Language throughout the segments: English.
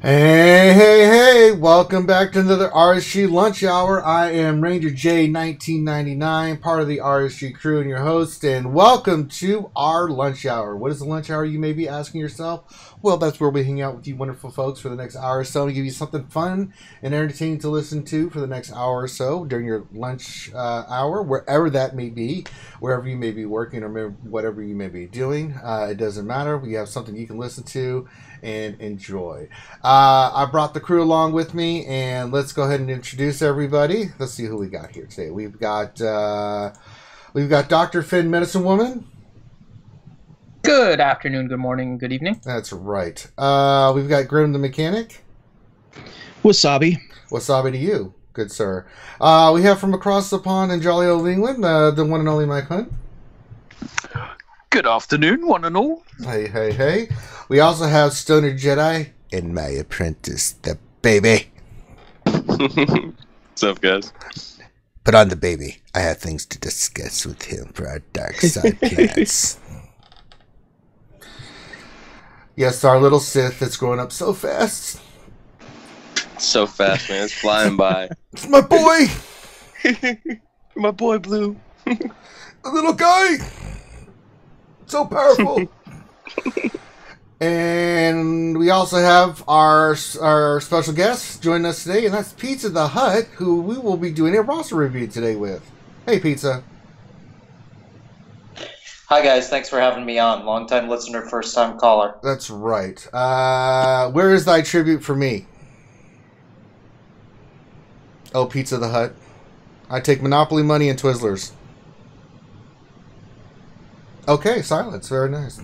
Hey, hey, hey! Welcome back to another RSG Lunch Hour. I am Ranger J 1999, part of the RSG crew and your host, and welcome to our lunch hour. What is the lunch hour, you may be asking yourself? Well, that's where we hang out with you wonderful folks for the next hour or so to give you something fun and entertaining to listen to for the next hour or so during your lunch hour, wherever that may be, wherever you may be working or whatever you may be doing. It doesn't matter. We have something you can listen to and enjoy. I brought the crew along with me, and let's go ahead and introduce everybody. Let's see who we got here today. We've got Dr. Finn, Medicine Woman. Good afternoon, good morning, good evening. That's right. We've got Grim the Mechanic. Wasabi. Wasabi to you, good sir. We have from across the pond in jolly old England, the one and only Mike Hunt. Good afternoon, one and all. Hey, hey, hey. We also have Stoner Jedi and my apprentice, the baby. What's up, guys? Put on the baby. I have things to discuss with him for our dark side plans. Yes, our little Sith that's growing up so fast. So fast, man. It's flying by. It's my boy! My boy, Blue. The little guy! So powerful! And we also have our special guest joining us today, and that's Pizza the Hutt, who we will be doing a roster review today with. Hey, Pizza. Hi, guys. Thanks for having me on. Long-time listener, first-time caller. That's right. Where is thy tribute for me? Oh, Pizza the Hutt. I take Monopoly money and Twizzlers. Okay, silence. Very nice.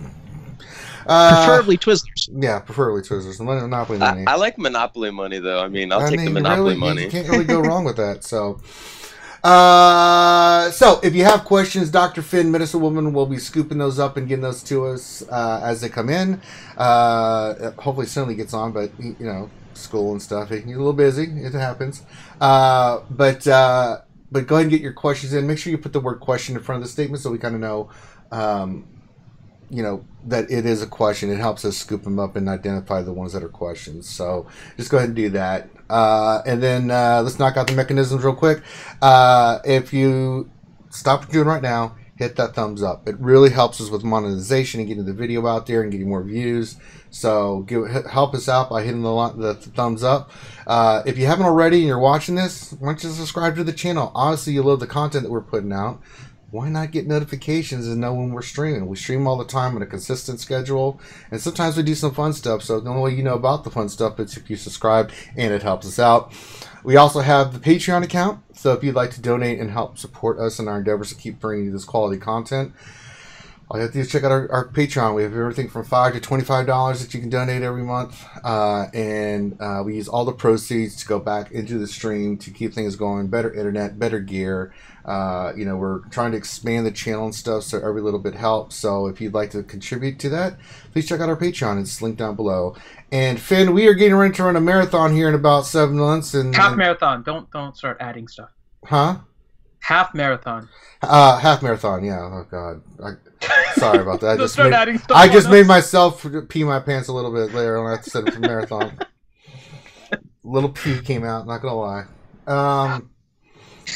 Preferably Twizzlers. Yeah, preferably Twizzlers. The Monopoly money. I like Monopoly money, though. I mean, I'll take the Monopoly money. You can't really go wrong with that. So if you have questions, Dr. Finn, Medicine Woman, will be scooping those up and getting those to us as they come in. Hopefully, Cindy gets on, but you know, school and stuff. He's a little busy. It happens. But go ahead and get your questions in. Make sure you put the word question in front of the statement so we kind of know. That it is a question. It helps us scoop them up and identify the ones that are questions. So just go ahead and do that. And then let's knock out the mechanisms real quick. If you stop what you're doing right now, hit that thumbs up. It really helps us with monetization and getting the video out there and getting more views. So help us out by hitting the thumbs up. If you haven't already and you're watching this, why don't you subscribe to the channel? Honestly, you love the content that we're putting out. Why not get notifications and know when we're streaming? We stream all the time on a consistent schedule, and sometimes we do some fun stuff. So the only way you know about the fun stuff is if you subscribe, and it helps us out. We also have the Patreon account, so if you'd like to donate and help support us in our endeavors to keep bringing you this quality content, all you have to do is check out our Patreon. We have everything from $5 to $25 that you can donate every month, and we use all the proceeds to go back into the stream to keep things going, better internet, better gear. We're trying to expand the channel and stuff, so every little bit helps. So if you'd like to contribute to that, please check out our Patreon. It's linked down below. And Finn, we are getting ready to run a marathon here in about 7 months. Half marathon. Don't start adding stuff. Huh? Half marathon. Half marathon. Yeah. Oh God. Sorry about that. I just made myself pee my pants a little bit later on. I said it for marathon. Little pee came out. Not gonna lie.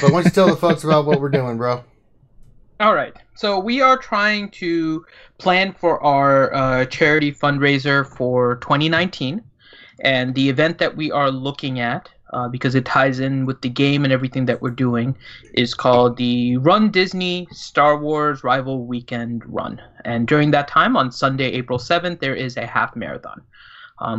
But why don't you tell the folks about what we're doing, bro? All right. So we are trying to plan for our charity fundraiser for 2019. And the event that we are looking at, because it ties in with the game and everything that we're doing, is called the Run Disney Star Wars Rival Weekend Run. And during that time, on Sunday, April 7th, there is a half marathon.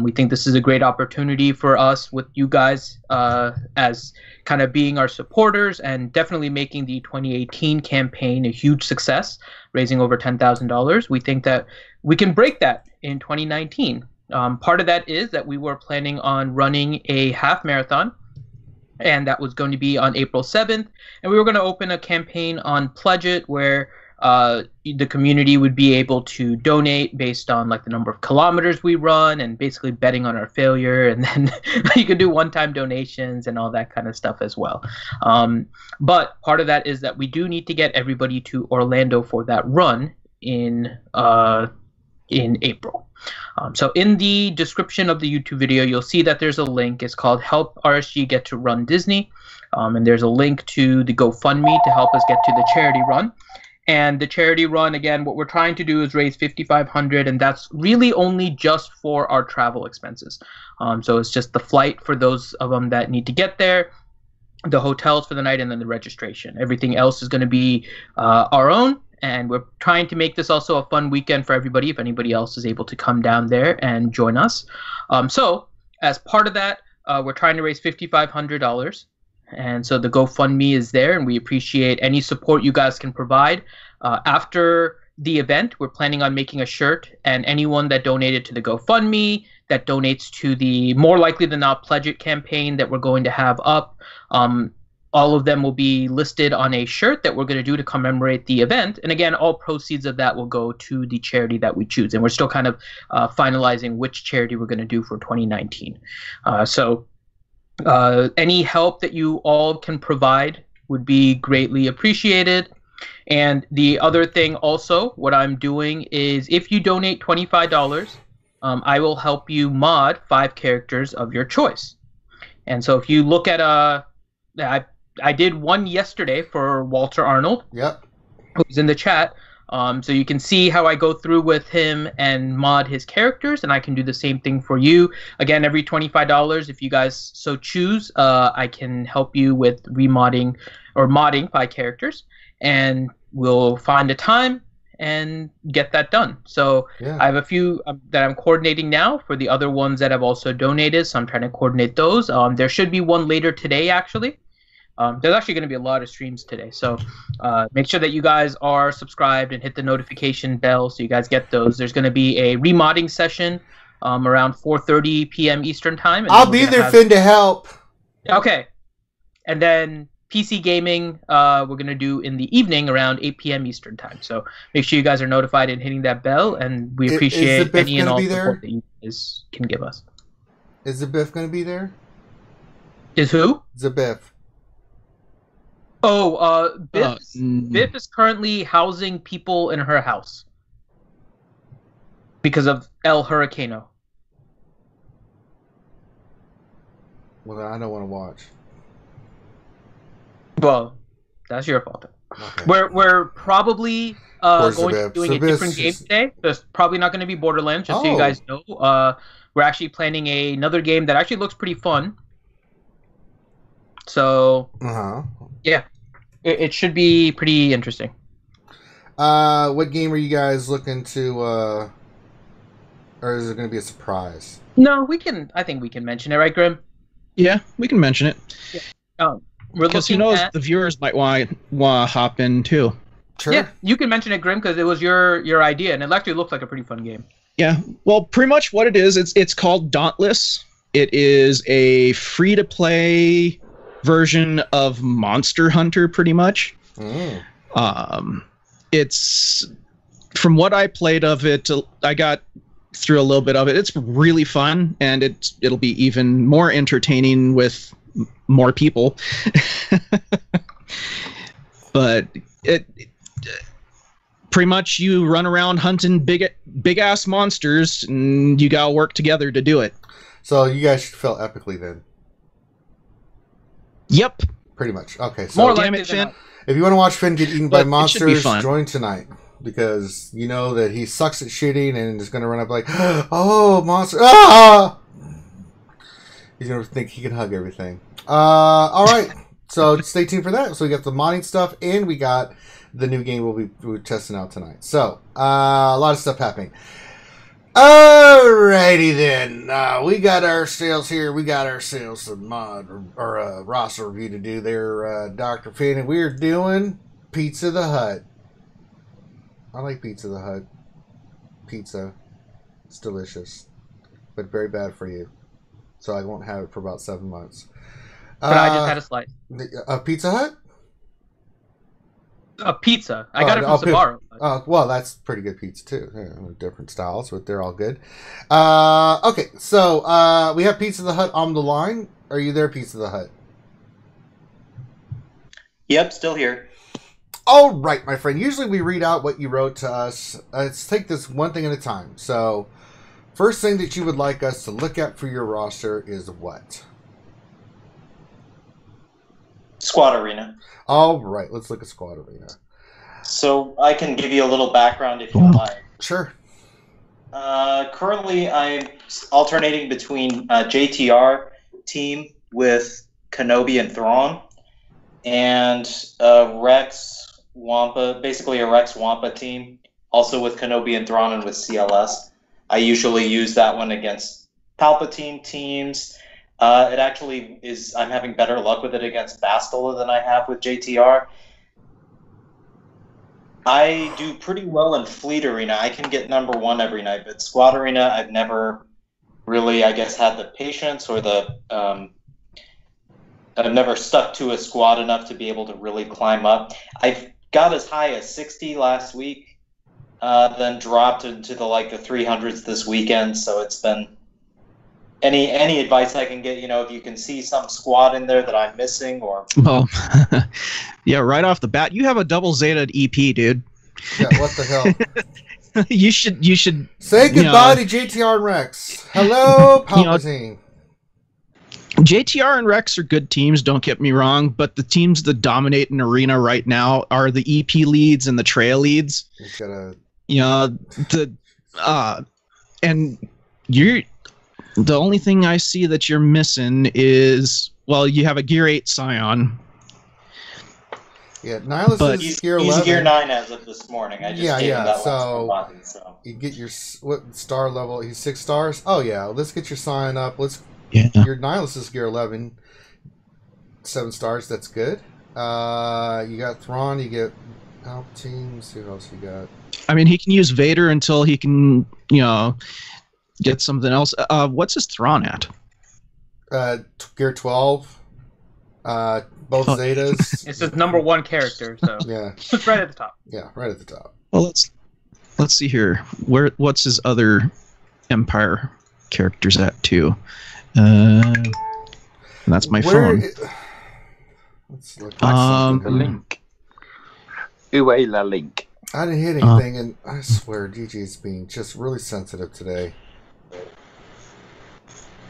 We think this is a great opportunity for us with you guys as kind of being our supporters and definitely making the 2018 campaign a huge success, raising over $10,000. We think that we can break that in 2019. Part of that is that we were planning on running a half marathon, and that was going to be on April 7th. And we were going to open a campaign on Pledge It where the community would be able to donate based on like the number of kilometers we run and basically betting on our failure, and then you could do one-time donations and all that kind of stuff as well. But part of that is that we do need to get everybody to Orlando for that run in April. So in the description of the YouTube video, you'll see that there's a link. It's called Help RSG Get to Run Disney. And there's a link to the GoFundMe to help us get to the charity run. And the charity run, again, what we're trying to do is raise $5,500, and that's really only just for our travel expenses. So it's just the flight for those of them that need to get there, the hotels for the night, and then the registration. Everything else is going to be our own, and we're trying to make this also a fun weekend for everybody if anybody else is able to come down there and join us. So as part of that, we're trying to raise $5,500. And so the GoFundMe is there, and we appreciate any support you guys can provide. After the event, we're planning on making a shirt, and anyone that donated to the GoFundMe, that donates to the More Likely Than Not Pledge It campaign that we're going to have up, all of them will be listed on a shirt that we're going to do to commemorate the event. And again, all proceeds of that will go to the charity that we choose. And we're still kind of finalizing which charity we're going to do for 2019. Any help that you all can provide would be greatly appreciated. And the other thing also, what I'm doing is if you donate $25, I will help you mod 5 characters of your choice. And so if you look at I did one yesterday for Walter Arnold. Yep. Who's in the chat. So you can see how I go through with him and mod his characters, and I can do the same thing for you. Again, every $25, if you guys so choose, I can help you with remodding or modding 5 characters, and we'll find a time and get that done. So yeah. I have a few that I'm coordinating now for the other ones that have also donated, so I'm trying to coordinate those. There should be one later today, actually. There's actually going to be a lot of streams today, so make sure that you guys are subscribed and hit the notification bell so you guys get those. There's going to be a remodding session around 4:30 p.m. Eastern time. And I'll be there, Finn, to help. Okay. And then PC gaming we're going to do in the evening around 8 p.m. Eastern time. So make sure you guys are notified and hitting that bell, and we appreciate any and all support that you guys can give us. Is Zabiff going to be there? Is who? Zabiff. Oh, Biff is currently housing people in her house because of El Hurricano. Well, I don't want to watch. Well, that's your fault. Okay. We're probably going to be doing a different game today. There's probably not going to be Borderlands, just so you guys know. We're actually planning another game that actually looks pretty fun. So, yeah, it should be pretty interesting. What game are you guys looking to, or is it going to be a surprise? No, I think we can mention it, right, Grim? Yeah, we can mention it. Yeah. Because who knows, the viewers might want to hop in too. Sure. Yeah, you can mention it, Grim, because it was your idea, and it actually looks like a pretty fun game. Yeah, well, pretty much what it is, it's called Dauntless. It is a free-to-play version of Monster Hunter, pretty much. It's, from what I played of it, I got through a little bit of it. It's really fun, and it'll be even more entertaining with more people. But it pretty much, you run around hunting big ass monsters, and you gotta work together to do it. So you guys should feel epically then. Yep. Pretty much. Okay. So more likely Finn. If you want to watch Finn get eaten by monsters, join tonight, because you know that he sucks at shooting and is going to run up like, oh, monster! Ah! He's going to think he can hug everything. All right. So stay tuned for that. So we got the modding stuff, and we got the new game we'll be testing out tonight. So a lot of stuff happening. Alrighty then, we got ourselves here. We got ourselves a mod or a roster review to do there, Dr. Finn, and we're doing Pizza the Hutt. I like Pizza the Hutt. Pizza, it's delicious, but very bad for you. So I won't have it for about 7 months. But I just had a slice. A Pizza Hut? A pizza. I got it from Sbarro. Well, that's pretty good pizza too. Yeah, different styles, but they're all good. Okay, so we have Pizza the Hut on the line. Are you there, Pizza the Hut? Yep, still here. All right, my friend. Usually we read out what you wrote to us. Let's take this one thing at a time. So, First thing that you would like us to look at for your roster is what? Squad Arena. All right, let's look at Squad Arena. So I can give you a little background if you like. Sure. Currently, I'm alternating between JTR team with Kenobi and Thrawn, and Rex Wampa, basically a Rex Wampa team, also with Kenobi and Thrawn and with CLS. I usually use that one against Palpatine teams. It actually is, I'm having better luck with it against Bastila than I have with JTR. I do pretty well in Fleet Arena. I can get number 1 every night, but Squad Arena, I've never really, I guess, had the patience or the... I've never stuck to a squad enough to be able to really climb up. I've got as high as 60 last week, then dropped into the 300s this weekend, so it's been... Any advice I can get, if you can see some squad in there that I'm missing or... Well, yeah, right off the bat, you have a double Zeta EP, dude. Yeah, what the hell? you should say goodbye to JTR and Rex. Hello, Palpatine. JTR and Rex are good teams, don't get me wrong, but the teams that dominate an arena right now are the EP leads and the trail leads. And you're... The only thing I see that you're missing is, well, you have a Gear 8 Scion. Yeah, Nihilus is Gear 11. He's Gear 9 as of this morning. I just gave him that so, so you get your what star level? He's 6 stars? Oh, yeah, let's get your Scion up. Your Nihilus is Gear 11. 7 stars, that's good. You got Thrawn, you get Palpatine. Let's see what else you got. I mean, he can use Vader until he can, get something else. What's his Thrawn at? Gear 12. Both Zetas. It's his number 1 character, so yeah, it's right at the top. Yeah, right at the top. Well, let's see here. What's his other Empire characters at too? And that's my phone. Let's look. The link. La link. I didn't hit anything, and I swear DJ's being just really sensitive today.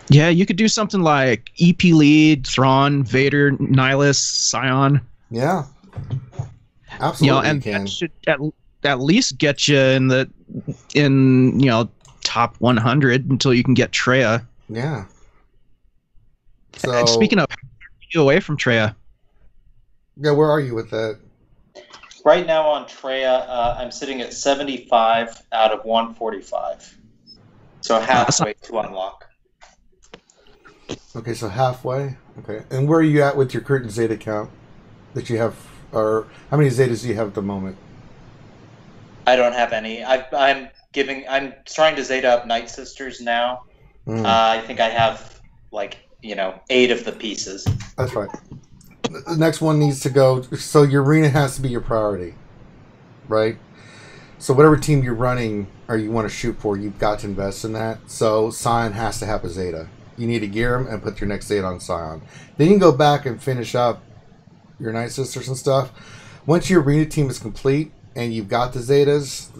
Yeah, you could do something like EP lead, Thrawn, Vader, Nihilus, Scion. Yeah, absolutely. And that should at least get you in top 100 until you can get Traya. Yeah. So speaking of, you away from Traya. Yeah, where are you with that? Right now on Traya, I'm sitting at 75 out of 145. So halfway to unlock. Okay, so halfway. Okay, and where are you at with your current Zeta count that you have, or how many Zetas do you have at the moment? I don't have any. I'm trying to Zeta up Night Sisters now. I think I have 8 of the pieces. That's right. The next one needs to go. So your arena has to be your priority, right? So whatever team you're running or you want to shoot for, you've got to invest in that. So Scion has to have a Zeta. You need to gear them and put your next Zeta on Scion. Then you can go back and finish up your Night Sisters and stuff. Once your arena team is complete and you've got the Zetas,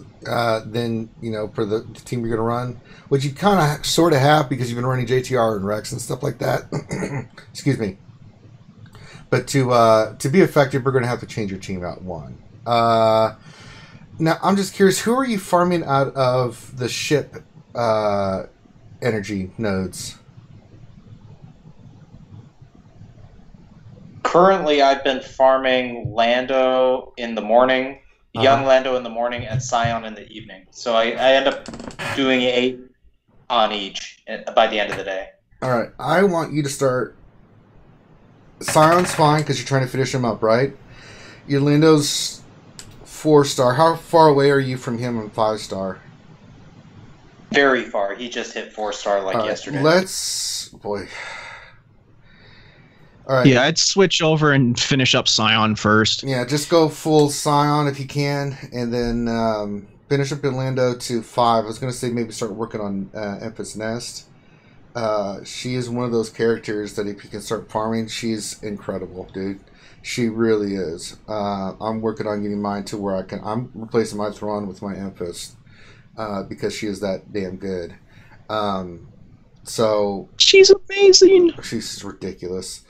then, for the team you're going to run, which you kind of sort of have because you've been running JTR and Rex and stuff like that. Excuse me. But to be effective, we're going to have to change your team out one. Now, I'm just curious, who are you farming out of the ship energy nodes? Currently, I've been farming Lando in the morning, young Lando in the morning, and Scion in the evening. So I end up doing 8 on each by the end of the day. All right. I want you to start... Sion's fine because you're trying to finish him up, right? Your Lando's 4-star. How far away are you from him on 5-star? Very far. He just hit 4-star yesterday. Boy... All right. Yeah, I'd switch over and finish up Scion first. Yeah, just go full Scion if you can, and then finish up Orlando to 5. I was going to say maybe start working on Empress Nest. She is one of those characters that if you can start farming, she's incredible, dude. She really is. I'm working on getting mine to where I'm replacing my Thrawn with my Empress because she is that damn good. So she's amazing. she's ridiculous.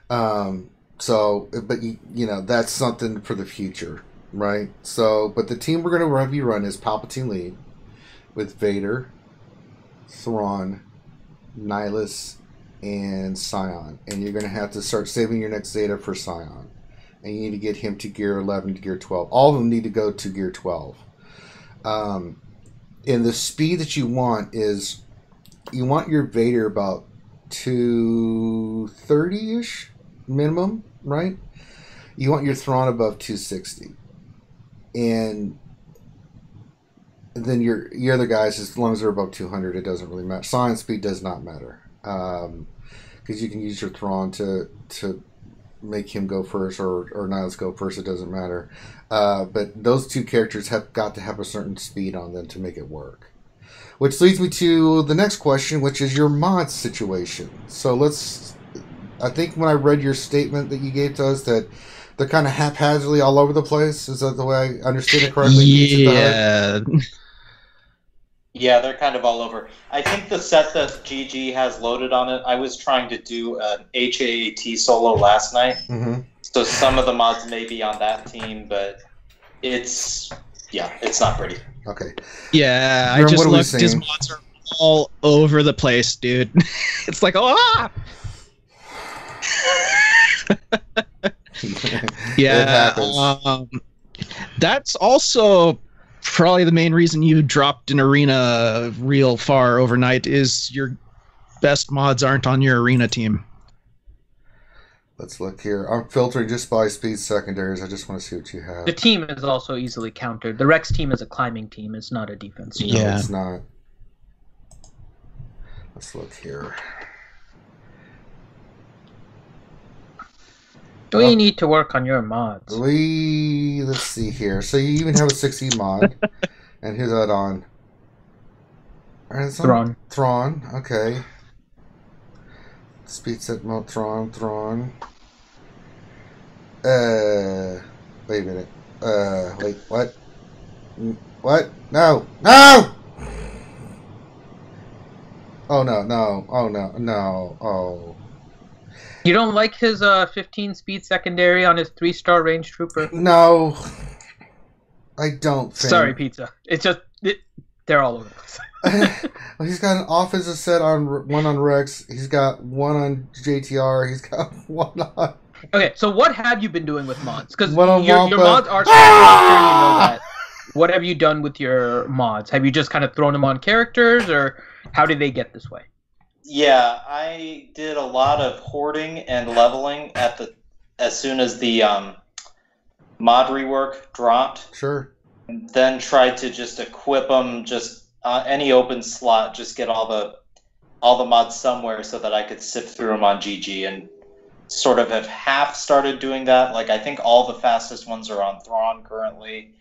But you know, that's something for the future, right? So, but the team we're going to have you run is Palpatine lead with Vader, Thrawn, Nihilus, and Scion. And you're going to have to start saving your next Zeta for Scion. And you need to get him to gear 11 to gear 12. All of them need to go to gear 12. And the speed that you want is, you want your Vader about 230-ish minimum, right? You want your Thrawn above 260. And then your other guys, as long as they're above 200, it doesn't really matter. Science speed does not matter. Because you can use your Thrawn to make him go first, or Nihilus go first, it doesn't matter. But those two characters have got to have a certain speed on them to make it work. Which leads me to the next question, which is your mod situation. So I think when I read your statement that you gave to us, that they're kind of haphazardly all over the place. Is that the way I understood it correctly? Yeah. Yeah, they're kind of all over. I think the set that GG has loaded on it, I was trying to do an HAAT solo last night. Mm-hmm. So some of the mods may be on that team, but it's not pretty. Okay. Yeah, Grim, I just what are we looked. His saying? mods are all over the place, dude. It's like, oh, yeah. It happens. That's also probably the main reason you dropped an arena real far overnight, is your best mods aren't on your arena team. Let's look here. I'm filtering just by speed secondaries. I just want to see what you have. The team is also easily countered. The Rex team is a climbing team. It's not a defense team. No, Yeah. it's not. Let's look here. We need to work on your mods. Let's see here. So you even have a 6E mod. And who's that on? Thrawn. Thrawn, okay. Speed set mode, Thrawn. Wait a minute. Wait, what? What? No! Oh, no. Oh, no. Oh. You don't like his 15 speed secondary on his 3-star range trooper? No. I don't think. Sorry, Pizza. It's just, they're all over the place. Well, he's got an offensive set on one on Rex. He's got one on JTR. He's got one on. Okay, so what have you been doing with mods? Because One on your Wampa. mods are. I'm sure you know that. What have you done with your mods? Have you just kind of thrown them on characters, or how did they get this way? Yeah, I did a lot of hoarding and leveling as soon as the mod rework dropped. Sure. And then tried to just equip them, just any open slot, just get all the mods somewhere so that I could sift through them on GG, and sort of have half started doing that. Like, I think all the fastest ones are on Thrawn currently.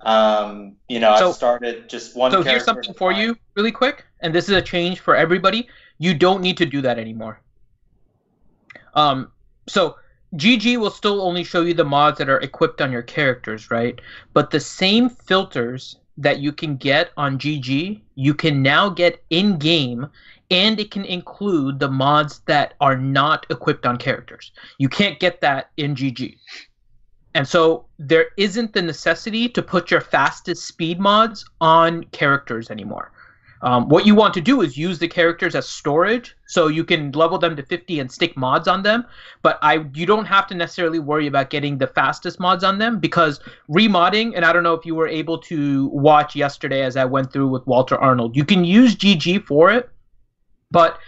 I've started just one. So character here's something for you, really quick, and this is a change for everybody. You don't need to do that anymore. So GG will still only show you the mods that are equipped on your characters, right? But the same filters that you can get on GG, you can now get in-game, and it can include the mods that are not equipped on characters. You can't get that in GG. And so there isn't the necessity to put your fastest speed mods on characters anymore. What you want to do is use the characters as storage, so you can level them to 50 and stick mods on them. But you don't have to necessarily worry about getting the fastest mods on them, because remodding, and I don't know if you were able to watch yesterday as I went through with Walter Arnold, you can use GG for it, but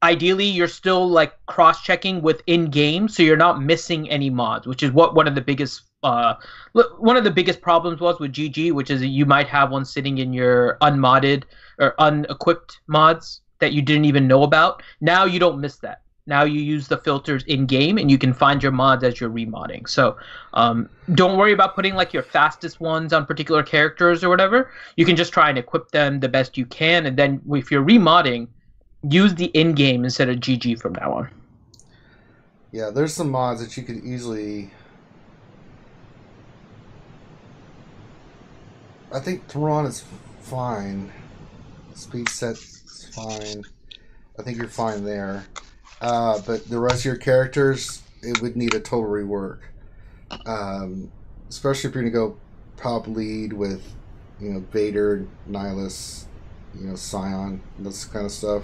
ideally you're still like cross-checking with in-game, so you're not missing any mods, which is what one of the biggest problems was with GG, which is that you might have one sitting in your unmodded or unequipped mods that you didn't even know about. Now you don't miss that. Now you use the filters in-game, and you can find your mods as you're remodding. So don't worry about putting like your fastest ones on particular characters or whatever. You can just try and equip them the best you can, and then if you're remodding, use the in-game instead of GG from now on. Yeah, there's some mods that you could easily... I think Thrawn is fine. Speed set It's fine. I think you're fine there. But the rest of your characters, it would need a total rework. Especially if you're going to go top lead with, Vader, Nihilus, Scion, this kind of stuff.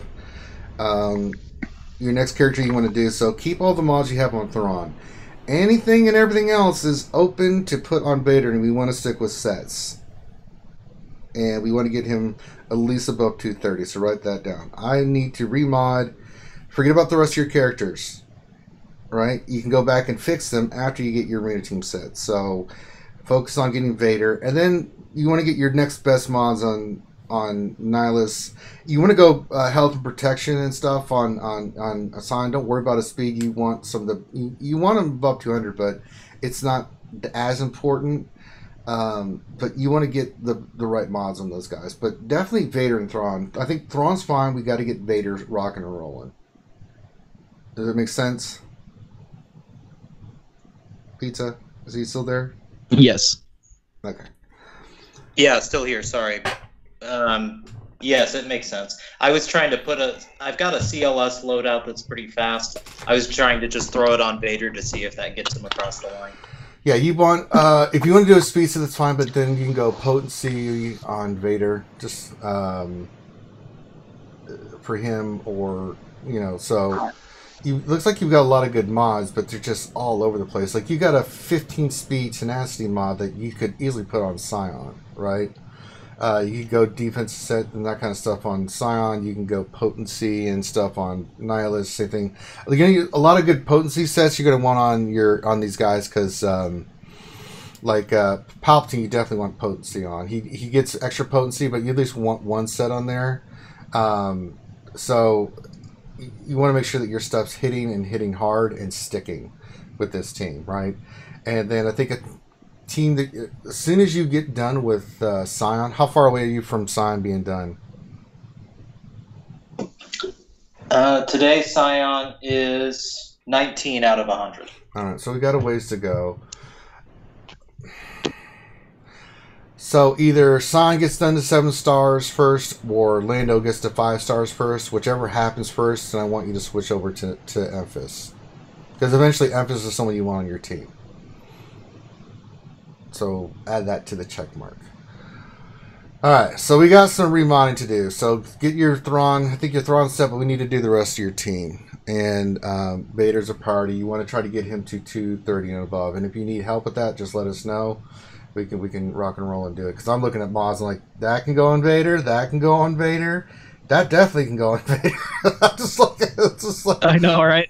Your next character you want to do, so keep all the mods you have on Thrawn. Anything and everything else is open to put on Vader, and we want to stick with sets. And we want to get him at least above 230, so write that down. I need to remod. Forget about the rest of your characters. Right? You can go back and fix them after you get your arena team set. So focus on getting Vader, and then you want to get your next best mods on Nihilus. You want to go health and protection and stuff on Assign. Don't worry about his speed. You want some of the you want him above 200, but it's not as important. But you want to get the right mods on those guys. But definitely Vader and Thrawn. I think Thrawn's fine. We got to get Vader rocking and rolling. Does it make sense? Pizza, is he still there? Yes. Okay. Yeah, still here. Sorry. Yes, it makes sense. I was trying to I've got a CLS loadout that's pretty fast. I was trying to just throw it on Vader to see if that gets him across the line. Yeah, you want if you want to do a speed set, that's fine. But then you can go potency on Vader, just for him, or so. Looks like you've got a lot of good mods, but they're just all over the place. Like, you got a 15 speed tenacity mod that you could easily put on Scion, right? You could go defense set and that kind of stuff on Scion. You can go potency and stuff on Nihilus. Same thing. You're gonna get a lot of good potency sets you're gonna want on these guys, because Palpatine, you definitely want potency on. He gets extra potency, but you at least want one set on there. So you want to make sure that your stuff's hitting hard and sticking with this team, right? And then I think a team that, as soon as you get done with Scion, how far away are you from Scion being done? Today, Scion is 19 out of 100. All right, so we got a ways to go. So either Scion gets done to 7 stars first, or Lando gets to 5 stars first. Whichever happens first, and I want you to switch over to Emphas. Because eventually Emphas is someone you want on your team. So add that to the check mark. Alright, so we got some remodding to do. So get your Thrawn, I think your Thrawn's set, but we need to do the rest of your team. And Vader's a priority. You want to try to get him to 230 and above. And if you need help with that, just let us know. We can rock and roll and do it. Because I'm looking at mods and like, that can go on Vader, that can go on Vader, that definitely can go on Vader. It's just like I know, right?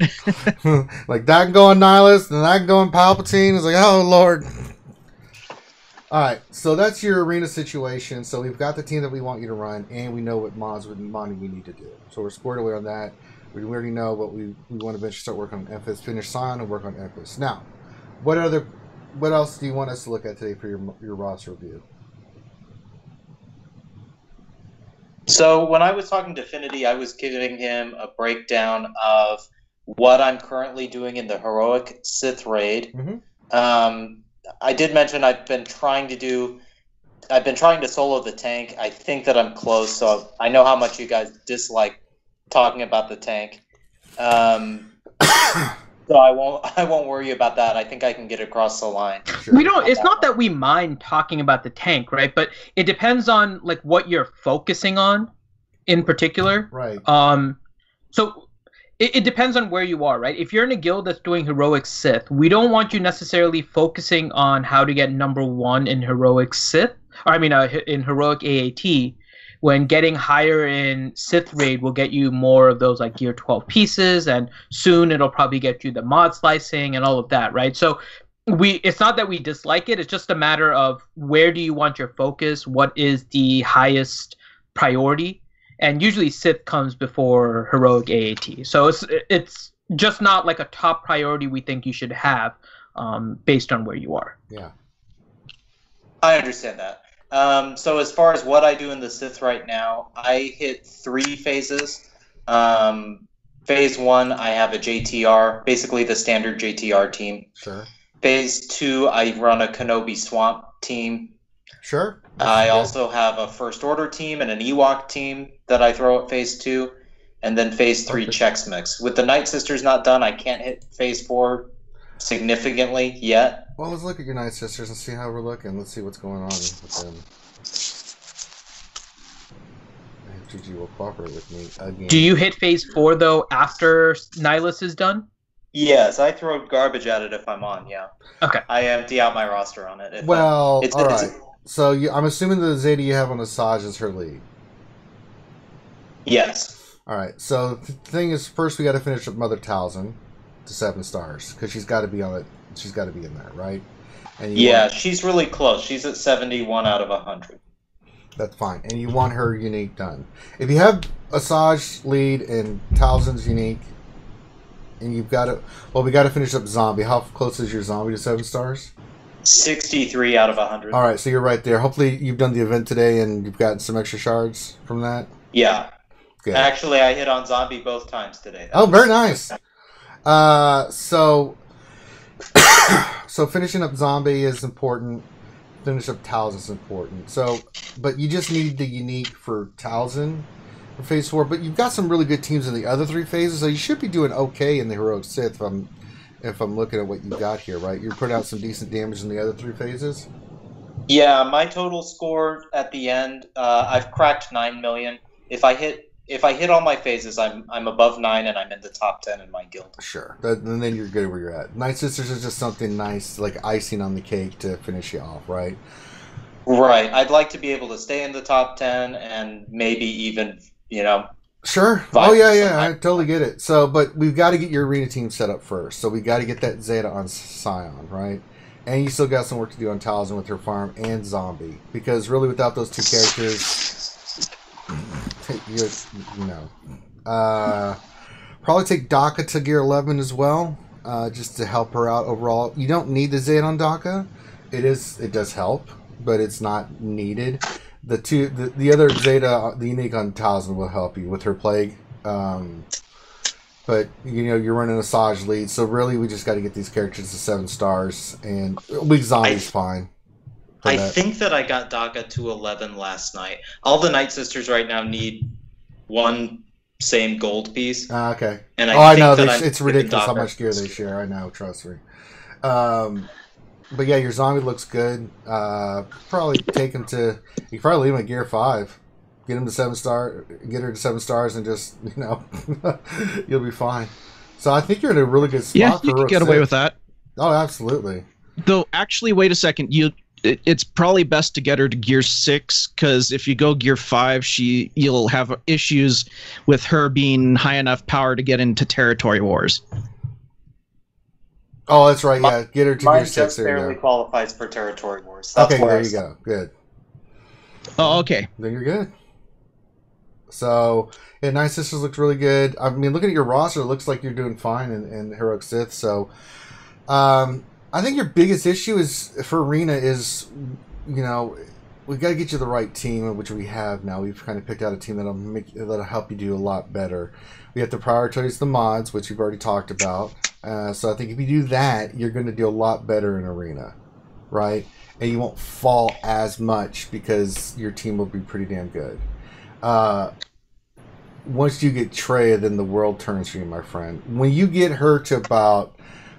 like, that can go on Nihilus, and that can go on Palpatine. It's like, oh Lord. Alright, so that's your arena situation. So we've got the team that we want you to run, and we know what mods with money we need to do. So we're squared away on that. We already know what we want to eventually start working on Emphas, finish Scion, and work on Emphas. Now, what else do you want us to look at today for your roster review? So when I was talking to Affinity, I was giving him a breakdown of what I'm currently doing in the heroic Sith raid. Mm-hmm. I did mention I've been trying to solo the tank. I think that I'm close, so I know how much you guys dislike talking about the tank. So I won't worry about that. I think I can get across the line. Sure. We don't. It's not that we mind talking about the tank, right? But it depends on like what you're focusing on, in particular. Right. So it depends on where you are, right? If you're in a guild that's doing heroic Sith, we don't want you necessarily focusing on how to get #1 in heroic Sith, or I mean, in heroic AAT. When getting higher in Sith raid will get you more of those like gear 12 pieces, and soon it'll probably get you the mod slicing and all of that, right? So it's not that we dislike it, it's just a matter of where do you want your focus, what is the highest priority, and usually Sith comes before heroic AAT. So it's just not like a top priority we think you should have based on where you are. Yeah. I understand that. So as far as what I do in the Sith right now, I hit 3 phases. Phase 1, I have a JTR, basically the standard JTR team. Sure. Phase 2, I run a Kenobi Swamp team. Sure. I also have a First Order team and an Ewok team that I throw at Phase 2, and then Phase 3 Chex Mix. With the Night Sisters not done, I can't hit Phase 4 significantly yet. Well, let's look at your Night Sisters and see how we're looking. Let's see what's going on with them. GG will cooperate with me again. Do you hit Phase 4, though, after Nihilus is done? Yes, I throw garbage at it if I'm on, yeah. Okay. I empty out my roster on it. All right. So I'm assuming the Zeta you have on Asajj is her lead. Yes. All right. So the thing is, first we got to finish up Mother Talzin to 7 stars because she's got to be on it. She's got to be in there, right? And she's really close. She's at 71 out of 100. That's fine. And you want her unique done. If you have Asajj lead and Talzin's unique, and you've got to, we got to finish up Zombie. How close is your Zombie to 7 stars? 63 out of 100. All right, so you're right there. Hopefully you've done the event today and you've gotten some extra shards from that. Yeah. Good. Actually, I hit on Zombie both times today. Very nice. So finishing up Zombie is important. Finish up Talzin is important. So, but you just need the unique for Talzin for Phase 4. But you've got some really good teams in the other 3 phases, so you should be doing okay in the Heroic Sith if I'm looking at what you got here, right? You're putting out some decent damage in the other 3 phases? Yeah, my total score at the end, I've cracked 9 million. If I hit all my phases, I'm above 9 and I'm in the top 10 in my guild. Sure. And then you're good where you're at. Night Sisters is just something nice, like icing on the cake to finish you off, right? Right. I'd like to be able to stay in the top 10 and maybe even, Sure. Oh, yeah, I totally get it. So, but we've got to get your arena team set up first. So we got to get that Zeta on Scion, right? And you still got some work to do on Talzin with her farm and Zombie. Because really without those 2 characters, probably take Daka to gear 11 as well, just to help her out overall. You don't need the Zeta on Daka. It does help, but it's not needed. The other Zeta, the unique on Talzin will help you with her plague. But you're running a Asajj lead, so really we just got to get these characters to 7 stars, and weak Zombie's fine. I think that I got Daka to 11 last night. All the Night Sisters right now need 1 same gold piece. Okay. And I know it's ridiculous how much gear they share. I know, trust me. But yeah, your Zombie looks good. Probably take him to. You probably leave him at gear 5. Get him to 7 star. Get her to 7 stars, and just you'll be fine. So I think you're in a really good spot. Yeah, you can get away with that. Oh, absolutely. Though, actually, wait a second. It's probably best to get her to gear 6, because if you go gear 5, you'll have issues with her being high enough power to get into territory wars. Oh, that's right. Yeah, get her to gear 6. Just barely qualifies for territory wars. That's okay, there you go. Good. Oh, okay. Then you're good. So, yeah, Night Sisters looks really good. I mean, looking at your roster, it looks like you're doing fine in Heroic Sith. So, I think your biggest issue is for Arena is, we've got to get you the right team, which we have now. We've kind of picked out a team that'll help you do a lot better. We have to prioritize the mods, which we've already talked about. So I think if you do that, you're going to do a lot better in Arena, right? And you won't fall as much because your team will be pretty damn good. Once you get Treya, then the world turns for you, my friend. When you get her to about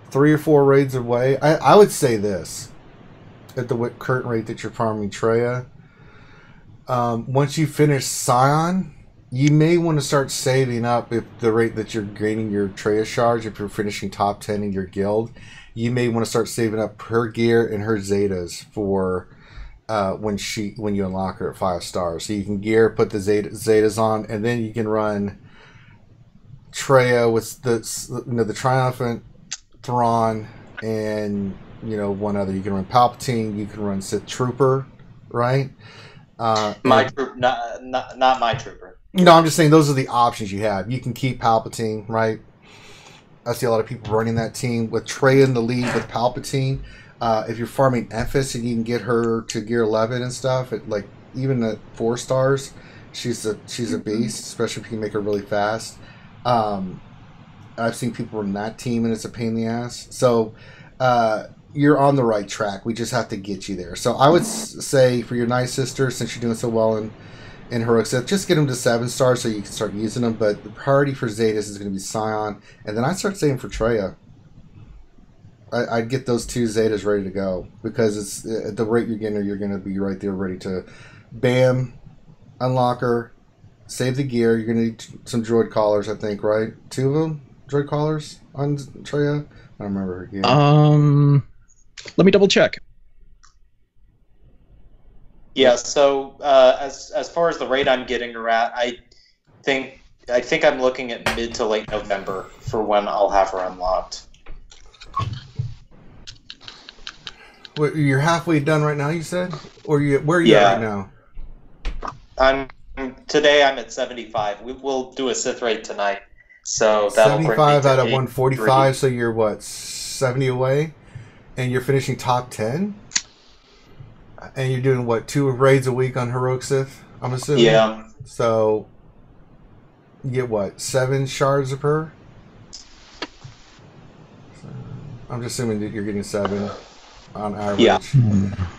3 or 4 raids away, I would say this. At the current rate that you're farming Treya, once you finish Scion, you may want to start saving up if the rate that you're gaining your Treya shards, if you're finishing top 10 in your guild, you may want to start saving up her gear and her Zetas for when you unlock her at 5 stars. So you can put the Zetas on, and then you can run Treya with the Triumphant, Thrawn, and one other. You can run Palpatine, you can run Sith Trooper, right? Not my trooper. No, I'm just saying those are the options you have. You can keep Palpatine, right? I see a lot of people running that team with Treya in the lead with Palpatine. If you're farming Emphas and you can get her to gear 11 and stuff, even at 4 stars, she's a beast, especially if you can make her really fast. I've seen people run that team and it's a pain in the ass. So you're on the right track. We just have to get you there. So I would say for your Night Sister, since you're doing so well in Heroic Sith, just get them to 7 stars so you can start using them. But the priority for Zetas is going to be Scion, and then I start saying for Traya. I'd get those 2 Zetas ready to go, because it's at the rate you're getting her, you're going to be right there ready to bam, unlock her, save the gear. You're going to need some droid collars, I think, right? 2 of them? Droid collars on Traya? I don't remember her gear. Let me double check. Yeah, so as far as the rate I'm getting her at, I think I'm looking at mid to late November for when I'll have her unlocked. Wait, you're halfway done right now, you said? Or where are you at right now? Today I'm at 75. We'll do a Sith raid tonight. So that'll 75 out of 145, so you're what, 70 away? And you're finishing top 10? And you're doing what, 2 raids a week on Heroic Sith, I'm assuming? Yeah. So you get what, 7 shards of her? I'm just assuming that you're getting 7 on average. Yeah.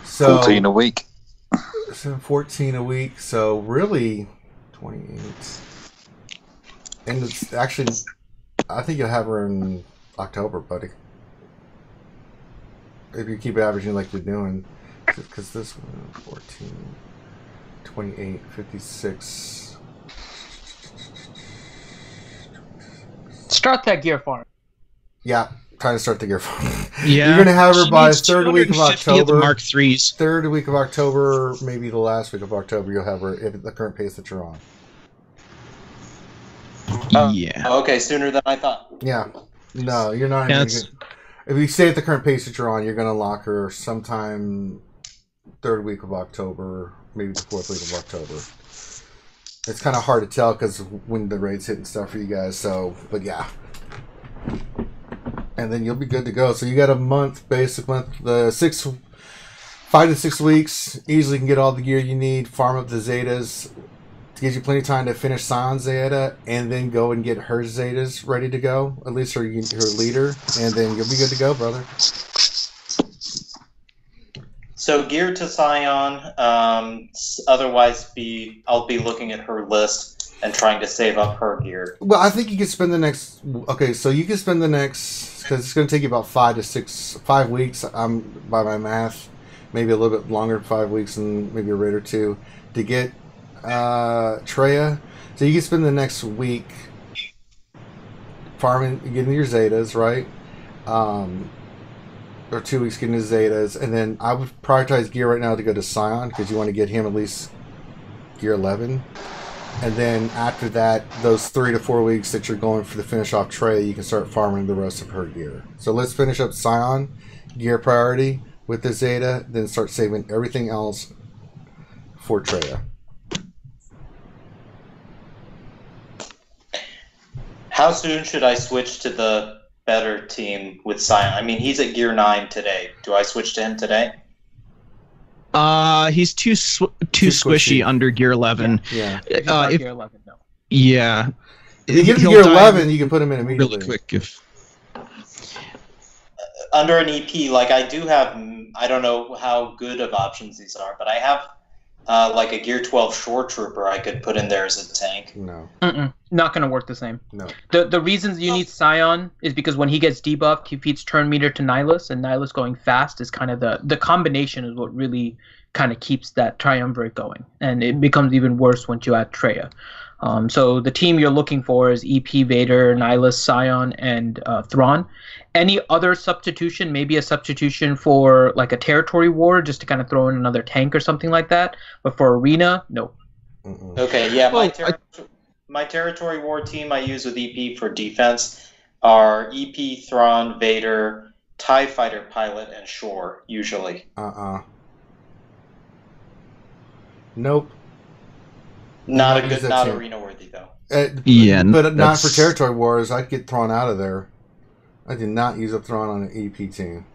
So 14 a week. So 14 a week, so really 28. And it's actually, I think you'll have her in October, buddy. If you keep averaging like you're doing. Because this one, 14, 28, 56. Start that gear farm. Yeah, trying to start the gear farm. Yeah, you're going to have her she by needs 3rd week of 250 of the October. Mark IIIs. 3rd week of October, maybe the last week of October, you'll have her at the current pace that you're on. Yeah. Okay, sooner than I thought. Yeah. No, you're not. Yeah, if you stay at the current pace that you're on, you're going to unlock her sometime 3rd week of October, maybe the 4th week of October. It's kind of hard to tell because when the raids hit and stuff for you guys. So, but yeah. And then you'll be good to go. So you got a month, basic month, 5 to 6 weeks. Easily can get all the gear you need. Farm up the Zetas. To give you plenty of time to finish Sion's Zeta, and then go and get her Zetas ready to go. At least her leader, and then you'll be good to go, brother. So gear to Scion. Otherwise, I'll be looking at her list and trying to save up her gear. Well, I think you could spend the next. Okay, so you can spend the next, because it's going to take you about 5 weeks. By my math, maybe a little bit longer, 5 weeks, and maybe a raid or 2 to get Traya. So you can spend the next week farming, getting your Zetas, right? Or 2 weeks getting his Zetas, and then I would prioritize gear right now to go to Scion, because you want to get him at least gear 11. And then after that, those 3 to 4 weeks that you're going for the finish off Traya, you can start farming the rest of her gear. So let's finish up Scion, gear priority with the Zeta, then start saving everything else for Traya. How soon should I switch to the better team with Scion? I mean, he's at gear 9 today. Do I switch to him today? He's too squishy under gear 11. Yeah. Gear 11, no. Yeah. If you get to gear 11, you can put him in immediately. Really quick. If under an EP, like I do have, I don't know how good of options these are, but I have like a gear 12 shore trooper I could put in there as a tank. No. Not going to work the same. No. The reasons you need Scion is because when he gets debuffed, he feeds turn meter to Nihilus, and Nihilus going fast is kind of the combination is what really kind of keeps that triumvirate going. And it becomes even worse once you add Traya. So the team you're looking for is EP, Vader, Nihilus, Scion, and Thrawn. Any other substitution, maybe a substitution for like a territory war, just to kind of throw in another tank or something like that. But for arena, no. Okay, yeah, my territory war team I use with EP for defense are EP, Thrawn, Vader, TIE fighter pilot, and Shore, usually. Nope. Not arena worthy though. Yeah, but not for territory wars. I'd get Thrawn out of there. I did not use a Thrawn on an EP team,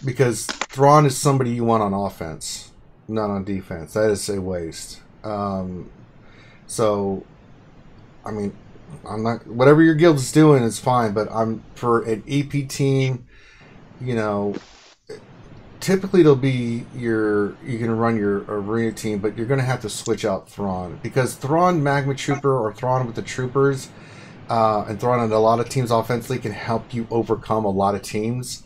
because Thrawn is somebody you want on offense, not on defense. That is a waste. So, I mean, I'm not. Whatever your guild is doing is fine, but I'm for an EP team. you know, typically it'll be you can run your arena team, but you're going to have to switch out Thrawn, because Thrawn Magma Trooper or Thrawn with the Troopers and Thrawn on a lot of teams offensively can help you overcome a lot of teams.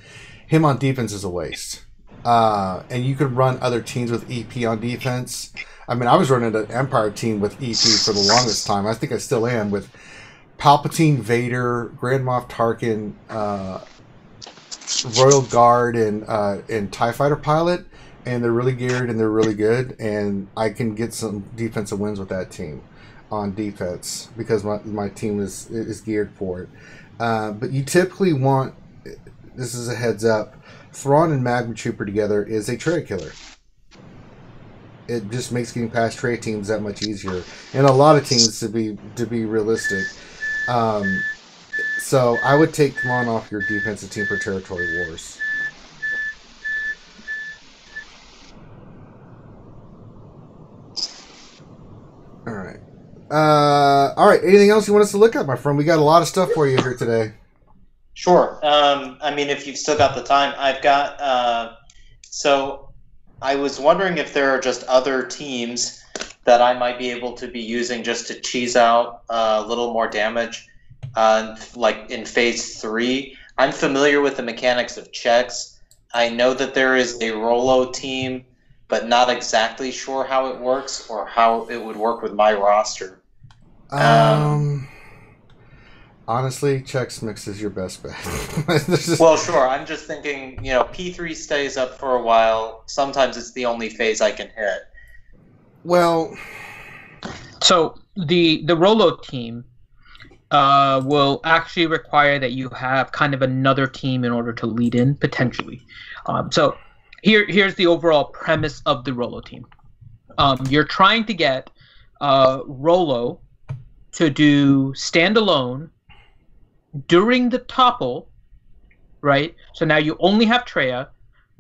Him on defense is a waste. And you could run other teams with EP on defense. I mean, I was running an Empire team with EP for the longest time. I think I still am, with Palpatine, Vader, Grand Moff Tarkin, Royal Guard, and TIE Fighter Pilot. And they're really geared and they're really good. And I can get some defensive wins with that team on defense because my team is geared for it. But you typically want, this is a heads up, Thrawn and Magma Trooper together is a Traya killer. It just makes getting past Traya teams that much easier, and a lot of teams, to be realistic. So I would take Thrawn off your defensive team for Territory Wars. All right. All right. Anything else you want us to look at, my friend? We got a lot of stuff for you here today. Sure. I mean, if you've still got the time, I've got. So I was wondering if there are just other teams that I might be able to be using just to cheese out a little more damage, like in Phase 3. I'm familiar with the mechanics of checks. I know that there is a Rolo team, but not exactly sure how it works or how it would work with my roster. Honestly, Chex Mix is your best bet. Well, sure. I'm just thinking, P3 stays up for a while. Sometimes it's the only phase I can hit. Well, so the Rolo team will actually require that you have kind of another team in order to lead in, potentially. So here's the overall premise of the Rolo team. You're trying to get Rolo to do standalone during the topple, right? So now you only have Traya.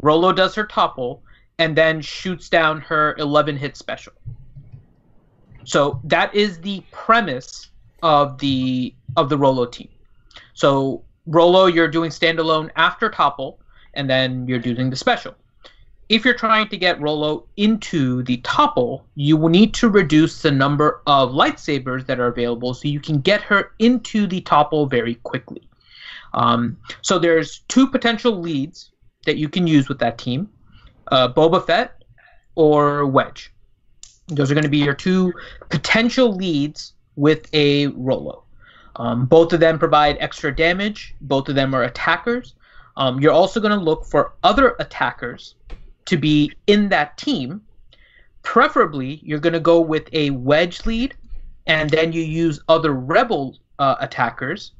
Rolo does her topple and then shoots down her 11-hit special. So that is the premise of the Rolo team. So Rolo, you're doing standalone after topple, and then you're doing the special. If you're trying to get Rolo into the topple, you will need to reduce the number of lightsabers that are available so you can get her into the topple very quickly. So there's two potential leads that you can use with that team, Boba Fett or Wedge. Those are going to be your two potential leads with a Rolo. Both of them provide extra damage. Both of them are attackers. You're also going to look for other attackers to be in that team. Preferably, you're going to go with a Wedge lead, and then you use other Rebel attackers.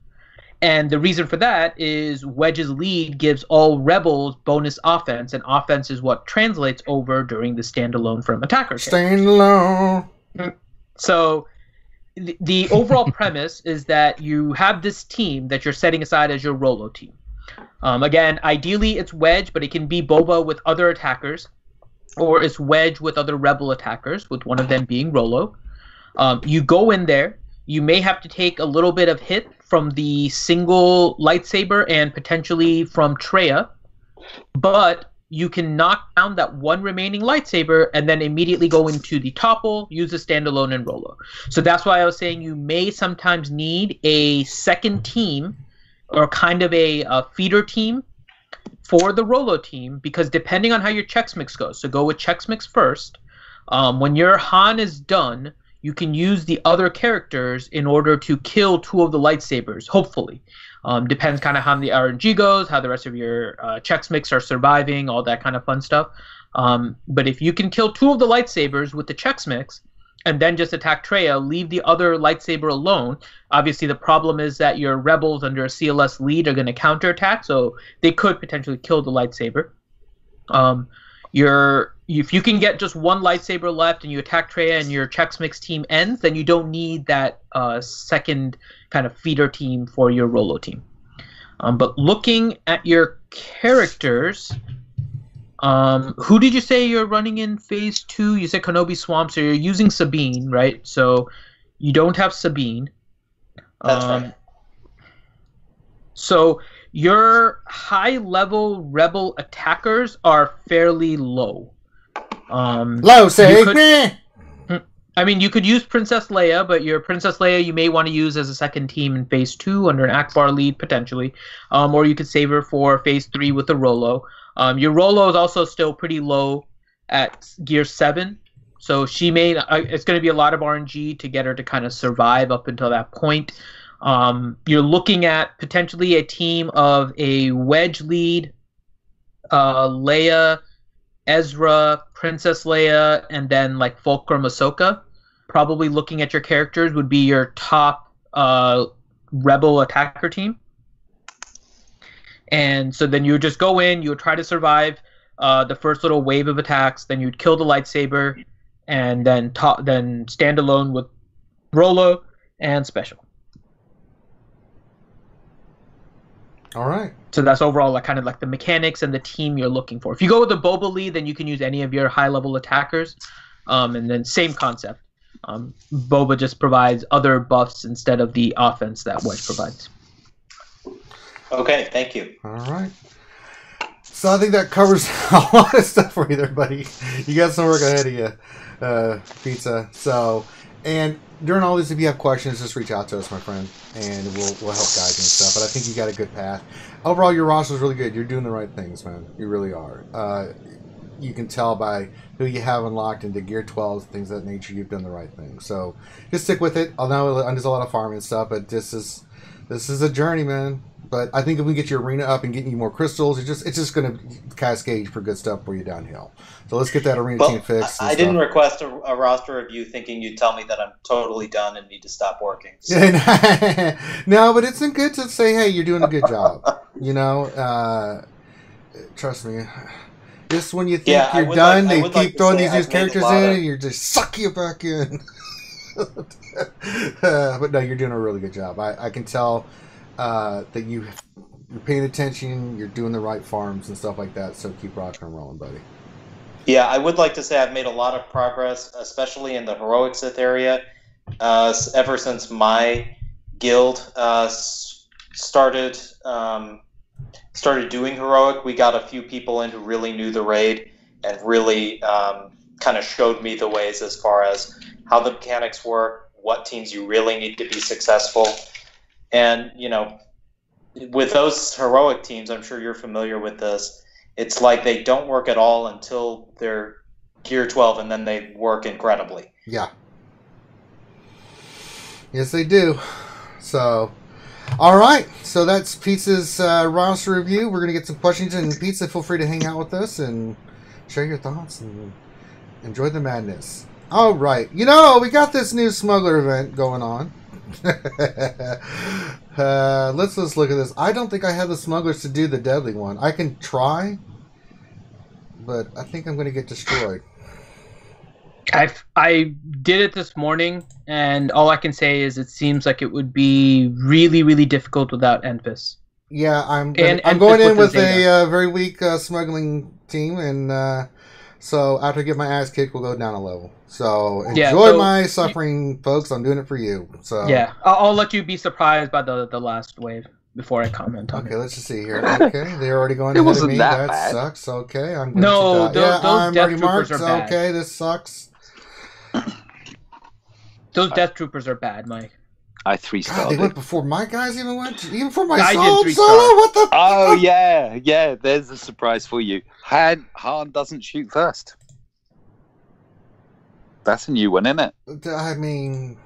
And the reason for that is Wedge's lead gives all Rebels bonus offense, and offense is what translates over during the standalone from attacker. Standalone. So the overall premise is that you have this team that you're setting aside as your Rolo team. Again, ideally it's Wedge, but it can be Boba with other attackers, or it's Wedge with other Rebel attackers, with one of them being Rolo. You go in there. You may have to take a little bit of hit from the single lightsaber and potentially from Traya, but you can knock down that one remaining lightsaber and then immediately go into the topple, use a standalone, and Rolo. So that's why I was saying you may sometimes need a second team or kind of a feeder team for the Rolo team, because depending on how your Chex Mix goes, so go with Chex Mix first. When your Han is done, you can use the other characters in order to kill two of the lightsabers, hopefully. Depends kind of how the RNG goes, how the rest of your Chex Mix are surviving, all that kind of fun stuff. But if you can kill two of the lightsabers with the Chex Mix, and then just attack Traya, leave the other lightsaber alone. Obviously, the problem is that your Rebels under a CLS lead are going to counterattack, so they could potentially kill the lightsaber. If you can get just one lightsaber left and you attack Traya and your Chex Mix team ends, then you don't need that second kind of feeder team for your Rolo team. But looking at your characters, who did you say you're running in Phase 2? You said Kenobi Swamp, so you're using Sabine, right? So you don't have Sabine. That's right. So your high-level rebel attackers are fairly low. Low, say. I mean, you could use Princess Leia, but your Princess Leia you may want to use as a second team in Phase 2 under an Akbar lead, potentially. Or you could save her for Phase 3 with the Rolo. Your Rolo is also still pretty low at Gear 7, so she may... it's going to be a lot of RNG to get her to kind of survive up until that point. You're looking at potentially a team of a Wedge lead, Leia, Ezra, Princess Leia, and then like Fulcrum Ahsoka. Probably looking at your characters would be your top rebel attacker team. And so then you would just go in, you would try to survive the first little wave of attacks, then you'd kill the lightsaber, and then stand alone with Rolo and Special. All right. So that's overall like kind of like the mechanics and the team you're looking for. If you go with the Boba lead, then you can use any of your high-level attackers, and then same concept. Boba just provides other buffs instead of the offense that Wedge provides. Okay, thank you. All right. So I think that covers a lot of stuff for you there, buddy. You got some work ahead of you, Pizza. So, and during all this, if you have questions, just reach out to us, my friend, and we'll help guide you and stuff. But I think you got a good path. Overall, your roster is really good. You're doing the right things, man. You really are. You can tell by who you have unlocked into Gear 12, things of that nature. You've done the right thing. So just stick with it. I know there's a lot of farming and stuff, but this is a journey, man. But I think if we get your arena up and getting you more crystals, it's just going to cascade for good stuff for you downhill. So let's get that arena team fixed. I didn't request a roster review thinking you'd tell me that I'm totally done and need to stop working. So. No, but it's good to say, hey, you're doing a good job. You know, trust me. Just when you think you're done, they keep throwing these new characters in, and you're just suck you back in. But no, you're doing a really good job. I can tell that you're paying attention, you're doing the right farms and stuff like that. So keep rocking and rolling, buddy. Yeah, I would like to say I've made a lot of progress, especially in the heroic Sith area. Ever since my guild started doing heroic, we got a few people in who really knew the raid and really kind of showed me the ways as far as how the mechanics work, what teams you really need to be successful. And, you know, with those heroic teams, I'm sure you're familiar with this, it's like they don't work at all until they're Gear 12, and then they work incredibly. Yeah. Yes, they do. So, all right. So that's Pizza's roster review. We're going to get some questions. And Pizza, feel free to hang out with us and share your thoughts and enjoy the madness. All right. You know, we got this new smuggler event going on. Let's look at this. I don't think I have the smugglers to do the deadly one. I can try, but I think I'm going to get destroyed. I did it this morning, and all I can say is it seems like it would be really, really difficult without Enfys. Yeah, I'm going in with a very weak smuggling team, and so after I get my ass kicked, we'll go down a level. So enjoy my suffering, folks. I'm doing it for you. So yeah, I'll let you be surprised by the last wave before I comment on it. Okay, let's just see here. Okay, they're already going ahead of me. That sucks. Okay, I'm going to die. Those death troopers are bad. Okay, this sucks. Those death troopers are bad, Mike. I 3-starred. They went before my guys even went? Even before my solo? What the? Oh, yeah. There's a surprise for you. Han doesn't shoot first. That's a new one, isn't it? I mean...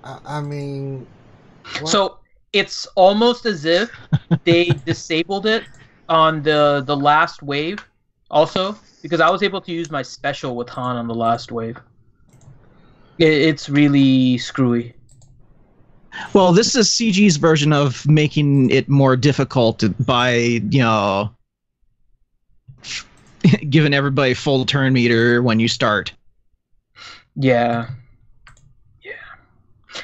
What? So, it's almost as if they disabled it on the last wave also, because I was able to use my special with Han on the last wave. It's really screwy. Well, this is CG's version of making it more difficult by, giving everybody full turn meter when you start. Yeah.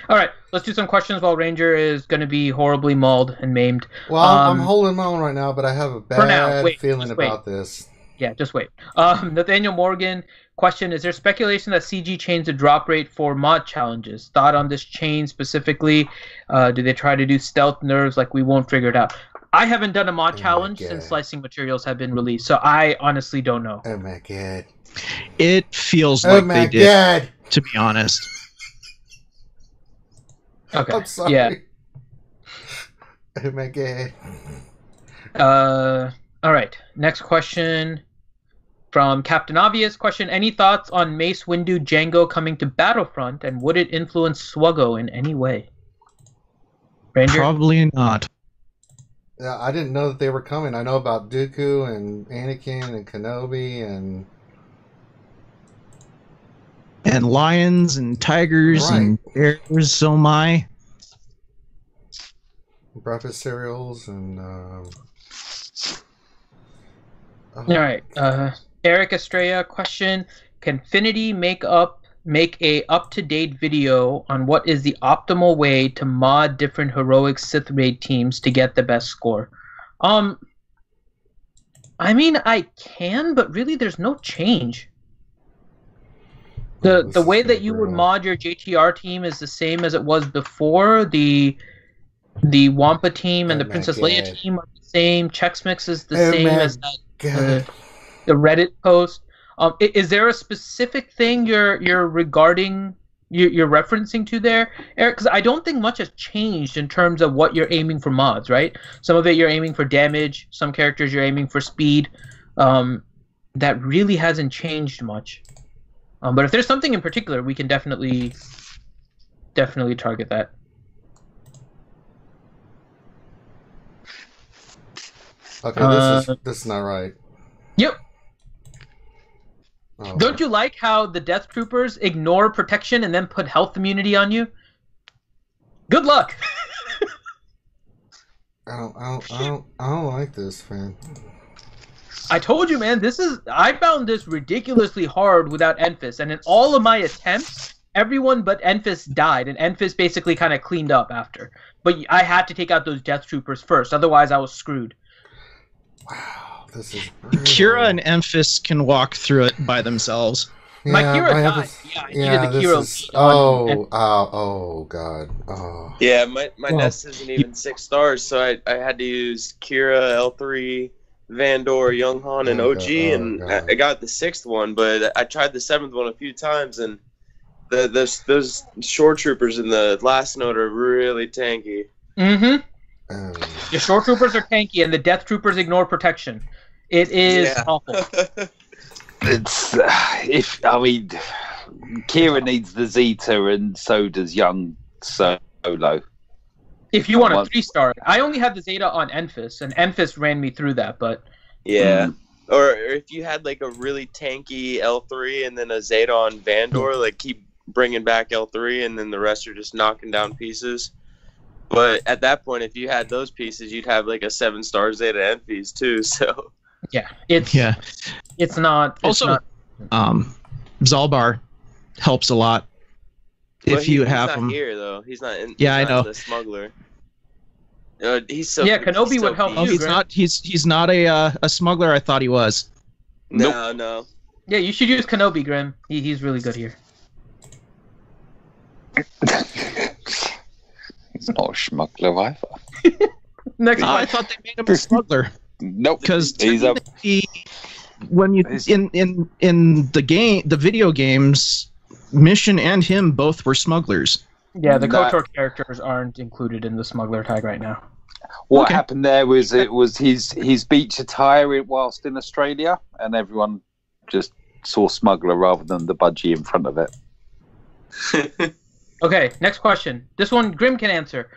All right, let's do some questions while Ranger is going to be horribly mauled and maimed. Well, I'm holding my own right now, but I have a bad feeling about this. Yeah, just wait. Nathaniel Morgan Question: is there speculation that CG changed the drop rate for mod challenges? Thought on this change specifically? Do they try to do stealth nerves like we won't figure it out? I haven't done a mod challenge since slicing materials have been released, so I honestly don't know. Oh my god. It feels like they did, to be honest. Okay. I'm sorry. Yeah. Oh my god. All right. Next question from Captain Obvious. Question: any thoughts on Mace Windu Django coming to Battlefront, and would it influence swgoh in any way? Ranger? Probably not. Yeah, I didn't know that they were coming. I know about Dooku and Anakin and Kenobi and lions and tigers and bears. So my breakfast cereals and. All right. Eric Estrella question: can Finity make a up-to-date video on what is the optimal way to mod different heroic Sith raid teams to get the best score? I mean, I can, but really there's no change. The way that you would mod your JTR team is the same as it was before. The Wampa team and the Princess Leia team are the same. Chex Mix is the same as that, the Reddit post. Is there a specific thing you're referencing to there, Eric? Because I don't think much has changed in terms of what you're aiming for mods, right? Some of it you're aiming for damage. Some characters you're aiming for speed. That really hasn't changed much. But if there's something in particular, we can definitely target that. Okay, this is not right. Yep. Oh. Don't you like how the Death Troopers ignore protection and then put health immunity on you? Good luck. I don't like this, man. I told you, man. I found this ridiculously hard without Enfys, and in all of my attempts, everyone but Enfys died, and Enfys basically kind of cleaned up after. But I had to take out those Death Troopers first, otherwise I was screwed. Wow, this is brutal. Kira and Enfys can walk through it by themselves. Yeah, my Kira died. I needed the Kira. Oh god. Oh. Yeah, my nest isn't even 6 stars, so I had to use Kira, L3, Vandor, Younghan, and OG, and I got the 6th one, but I tried the 7th one a few times, and those shore troopers in the last note are really tanky. Mm-hmm. The shore troopers are tanky, and the Death Troopers ignore protection. It is awful. Kira needs the Zeta, and so does Young Solo. If you want a 3-star, I only had the Zeta on Enfys, and Enfys ran me through that. But yeah, or if you had like a really tanky L3 and then a Zeta on Vandor, like keep bringing back L3, and then the rest are just knocking down pieces. But at that point, if you had those pieces, you'd have like a 7-star Zeta Enfys too. So it's not. Zalbar helps a lot. But if you have him here though, he's not. I know. The smuggler. He's so. Kenobi would help. He's not. He's not a smuggler. I thought he was. No. Yeah, you should use Kenobi, Grim. He's really good here. He's not a smuggler either. Next I thought they made him a smuggler. Nope. Because when you in the video games, Mission and him both were smugglers. Yeah, the KOTOR characters aren't included in the smuggler tag right now. What happened there was his beach attire whilst in Australia, and everyone just saw smuggler rather than the budgie in front of it. Okay, next question. This one Grim can answer.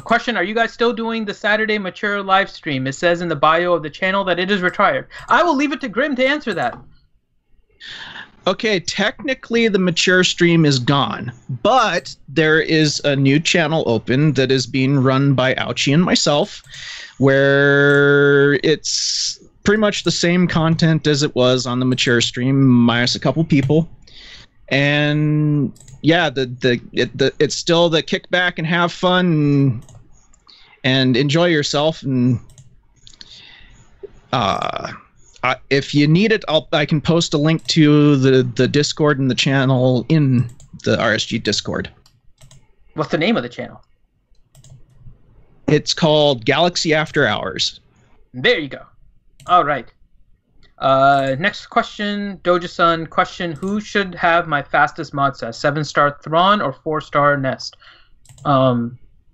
Question: are you guys still doing the Saturday Mature live stream? It says in the bio of the channel that it is retired. I will leave it to Grim to answer that. Okay, technically the Mature stream is gone, but there is a new channel open that is being run by Ouchie and myself, where it's pretty much the same content as it was on the Mature stream, minus a couple people. And yeah, it's still the kick back and have fun and enjoy yourself. And If you need it, I can post a link to the Discord and the channel in the RSG Discord. What's the name of the channel? It's called Galaxy After Hours. There you go. All right. Next question, Doja-san. Question: who should have my fastest mod set? 7-star Thrawn or 4-star Nest?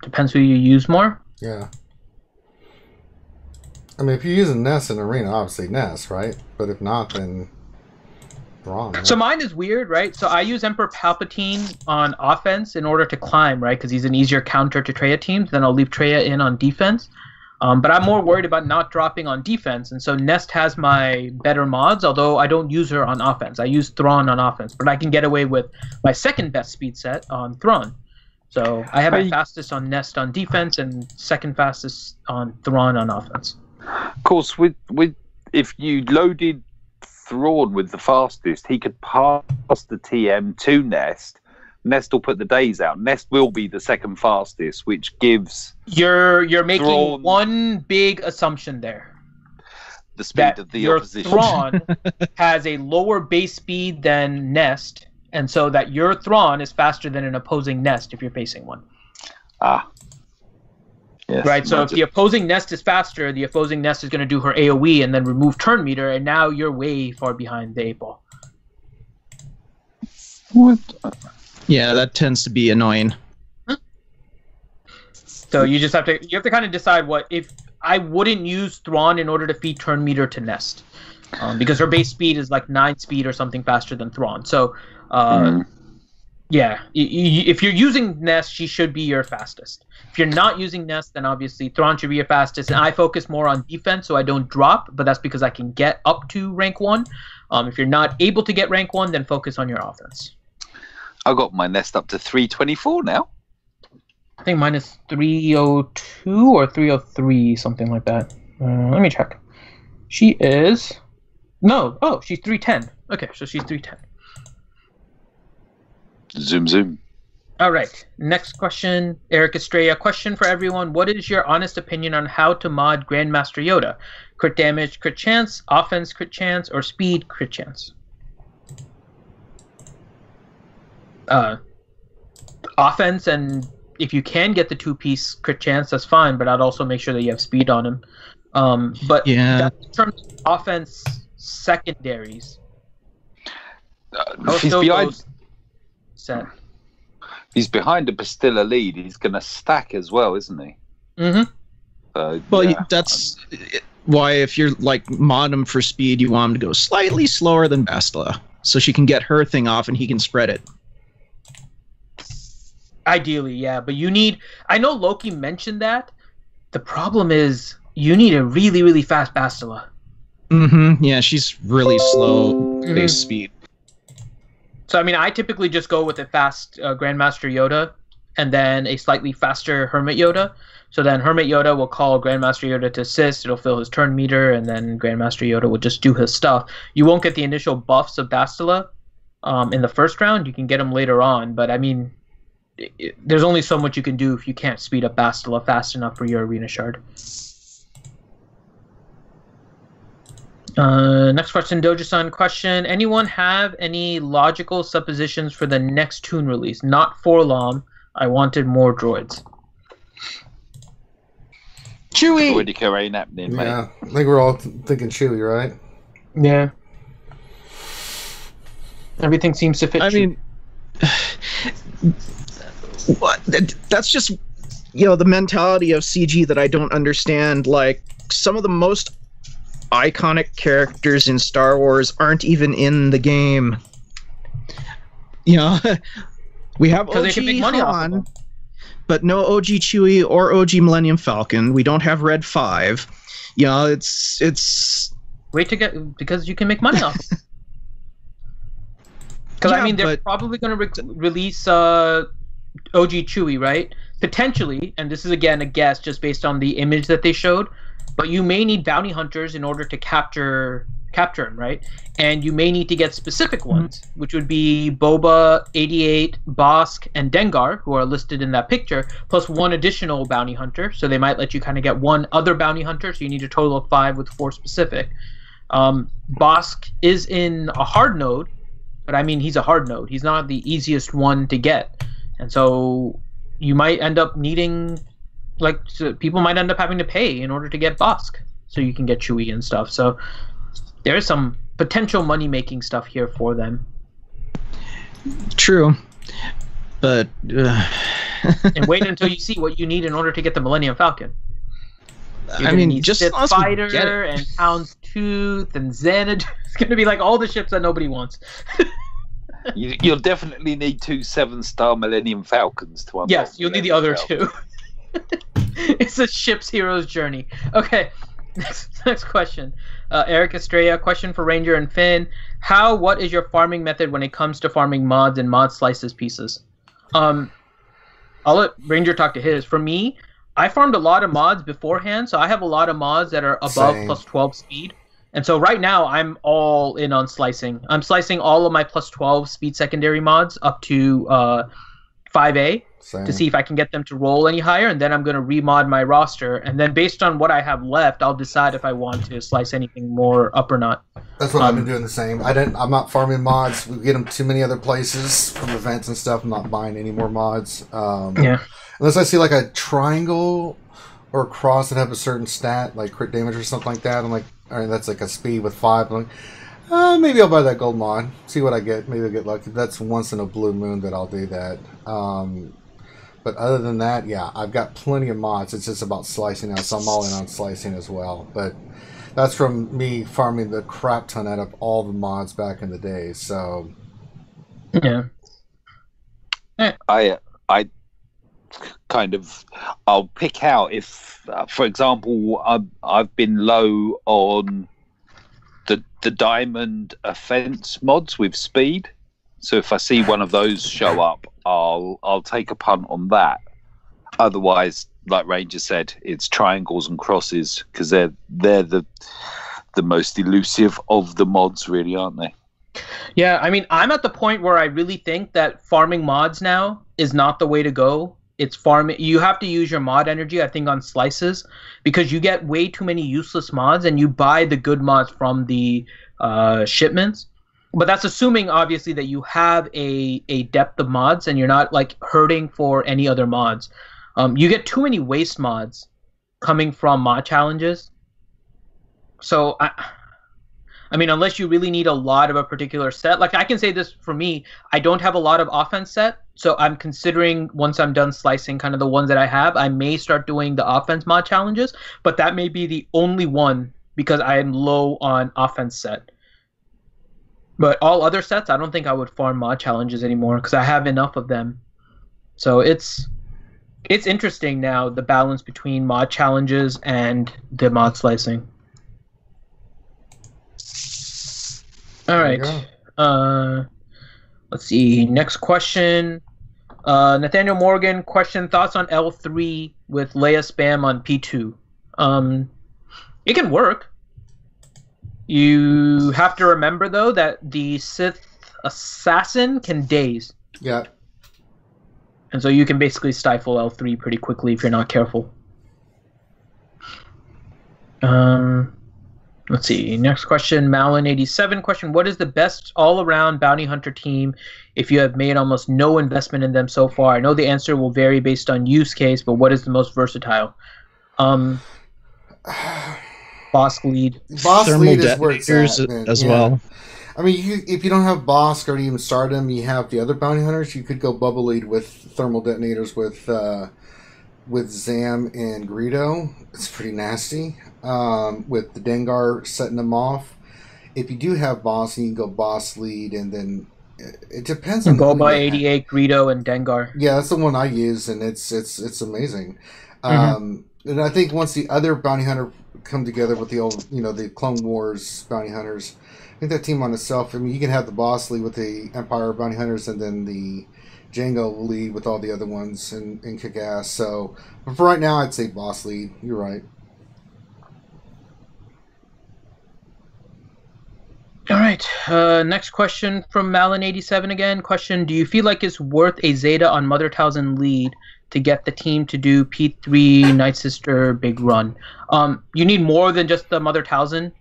Depends who you use more. Yeah. I mean, if you're using Nest in Arena, obviously Nest, right? But if not, then Thrawn. Right? So mine is weird, right? So I use Emperor Palpatine on offense in order to climb, right? Because he's an easier counter to Traya teams. Then I'll leave Traya in on defense. But I'm more worried about not dropping on defense, and so Nest has my better mods, although I don't use her on offense. I use Thrawn on offense, but I can get away with my second best speed set on Thrawn. So I have my fastest on Nest on defense and second fastest on Thrawn on offense. Of course, with if you loaded Thrawn with the fastest, he could pass the TM to Nest. Nest will put the days out. Nest will be the second fastest, which gives you're making Thrawn one big assumption there. The speed of the opposition. Thrawn has a lower base speed than Nest, and so that your Thrawn is faster than an opposing Nest if you're facing one. Yes, right, so if the opposing Nest is faster, the opposing Nest is going to do her AoE and then remove turn meter, and now you're way far behind the 8-ball. What? Yeah, that tends to be annoying. So you just have to kind of decide what if I wouldn't use Thrawn in order to feed turn meter to Nest, because her base speed is like 9 speed or something faster than Thrawn. So yeah, if you're using Nest, she should be your fastest. If you're not using Nest, then obviously Thrawn should be your fastest. And I focus more on defense, so I don't drop, but that's because I can get up to rank 1. If you're not able to get rank 1, then focus on your offense. I got my Nest up to 324 now. I think mine is 302 or 303, something like that. Let me check. She is... No. Oh, she's 310. Okay, so she's 310. Zoom, zoom. All right. Next question, Eric Estrella. Question for everyone. What is your honest opinion on how to mod Grandmaster Yoda? Crit damage, crit chance, offense, crit chance, or speed, crit chance? Offense, and if you can get the 2-piece crit chance, that's fine, but I'd also make sure that you have speed on him. But yeah, in terms of offense secondaries, he's behind. Set. He's behind a Bastilla lead. He's going to stack as well, isn't he? Mm-hmm. Well, yeah. that's why if you're like mod him for speed, you want him to go slightly slower than Bastilla, so she can get her thing off and he can spread it. Ideally, yeah, but you need... I know Loki mentioned that. The problem is you need a really, really fast Bastilla. Mm-hmm. Yeah, she's really slow base speed. So, I mean, I typically just go with a fast Grandmaster Yoda and then a slightly faster Hermit Yoda. So then Hermit Yoda will call Grandmaster Yoda to assist, it'll fill his turn meter, and then Grandmaster Yoda will just do his stuff. You won't get the initial buffs of Bastilla in the first round. You can get them later on, but I mean... there's only so much you can do if you can't speed up Bastilla fast enough for your Arena Shard. Next question, Doja-san question. Anyone have any logical suppositions for the next Toon release? Not for Lom. I wanted more droids. Chewie! Droidica ain't happening, mate. Yeah, I think we're all thinking Chewie, right? Yeah. Everything seems to fit. I mean... What? That's just, the mentality of CG that I don't understand. Like, some of the most iconic characters in Star Wars aren't even in the game. We have OG Han, but no OG Chewie or OG Millennium Falcon. We don't have Red 5. It's... Wait to get... because you can make money off. Because, I mean, they're probably going to release... OG Chewie, right? Potentially, and this is again a guess just based on the image that they showed, but you may need bounty hunters in order to capture him, right? And you may need to get specific ones, which would be Boba, 88, Bosk, and Dengar, who are listed in that picture, plus one additional bounty hunter. So they might let you kind of get one other bounty hunter, so you need a total of 5 with 4 specific. Bosk is in a hard node, but I mean he's a hard node. He's not the easiest one to get, and so you might end up needing, like, people might end up having to pay in order to get Bosk, so you can get Chewie and stuff. So there is some potential money making stuff here for them. True, but and wait until you see what you need in order to get the Millennium Falcon. I mean, just Sith Fighter and Houndstooth and Xanadu. It's going to be like all the ships that nobody wants. You'll definitely need 2 7-star Millennium Falcons to unlock. Yes, you'll need the other 2. It's a ship's hero's journey. Okay, next question. Eric Estrella, question for Ranger and Finn. What is your farming method when it comes to farming mods and mod slices pieces? I'll let Ranger talk to his. For me, I farmed a lot of mods beforehand, so I have a lot of mods that are above plus 12 speed. And so right now, I'm all in on slicing. I'm slicing all of my plus 12 speed secondary mods up to 5A to see if I can get them to roll any higher, and then I'm going to remod my roster. And then based on what I have left, I'll decide if I want to slice anything more up or not. That's what I've been doing the same. I'm not farming mods. We get them too many other places from events and stuff. I'm not buying any more mods. Yeah. Unless I see like a triangle or a cross that have a certain stat, like crit damage or something like that. I'm like, all right, that's like a speed with 5. I'm like, maybe I'll buy that gold mod. See what I get. Maybe I'll get lucky. That's once in a blue moon that I'll do that. But other than that, yeah, I've got plenty of mods. It's just about slicing now, so I'm all in on slicing as well. But that's from me farming the crap ton out of all the mods back in the day. So yeah, I kind of, I'll pick out if, for example, I've been low on the diamond offense mods with speed. So if I see one of those show up, I'll take a punt on that. Otherwise, like Ranger said, it's triangles and crosses because they're the most elusive of the mods, really, aren't they? Yeah, I mean, I'm at the point where I really think that farming mods now is not the way to go. It's farming. You have to use your mod energy, I think, on slices because you get way too many useless mods, and you buy the good mods from the shipments. But that's assuming, obviously, that you have a depth of mods and you're not like hurting for any other mods. You get too many waste mods coming from mod challenges. So, I mean, unless you really need a lot of a particular set. Like, I can say this for me. I don't have a lot of offense set. So I'm considering, once I'm done slicing kind of the ones that I have, I may start doing the offense mod challenges. But that may be the only one because I am low on offense set. But all other sets, I don't think I would farm mod challenges anymore because I have enough of them. So it's interesting now, the balance between mod challenges and the mod slicing. All right. Let's see. Next question. Nathaniel Morgan, question, thoughts on L3 with Leia spam on P2? It can work. You have to remember, though, that the Sith assassin can daze. Yeah. And so you can basically stifle L3 pretty quickly if you're not careful. Let's see. Next question, Malin87 question. What is the best all-around bounty hunter team if you have made almost no investment in them so far? I know the answer will vary based on use case, but what is the most versatile? Bosk lead. Bosk lead is where it's at, as well. I mean, if you don't have Bosk or even Stardom, you have the other bounty hunters. You could go bubble lead with thermal detonators with Zam and Greedo. It's pretty nasty. With the Dengar setting them off. If you do have Bosk, you can go Boss lead, and then it depends on. Go by 88, Greedo, and Dengar. Yeah, that's the one I use, and it's amazing. And I think once the other bounty hunter come together with the old, the Clone Wars bounty hunters, I think that team on itself. I mean, you can have the Boss lead with the Empire bounty hunters, and then the Jango will lead with all the other ones and kick ass. So, but for right now, I'd say Boss lead. You're right. All right. Next question from Malin87 again. Question: do you feel like it's worth a Zeta on Mother Talzin lead to get the team to do P3 Night Sister big run? You need more than just the Mother Talzin.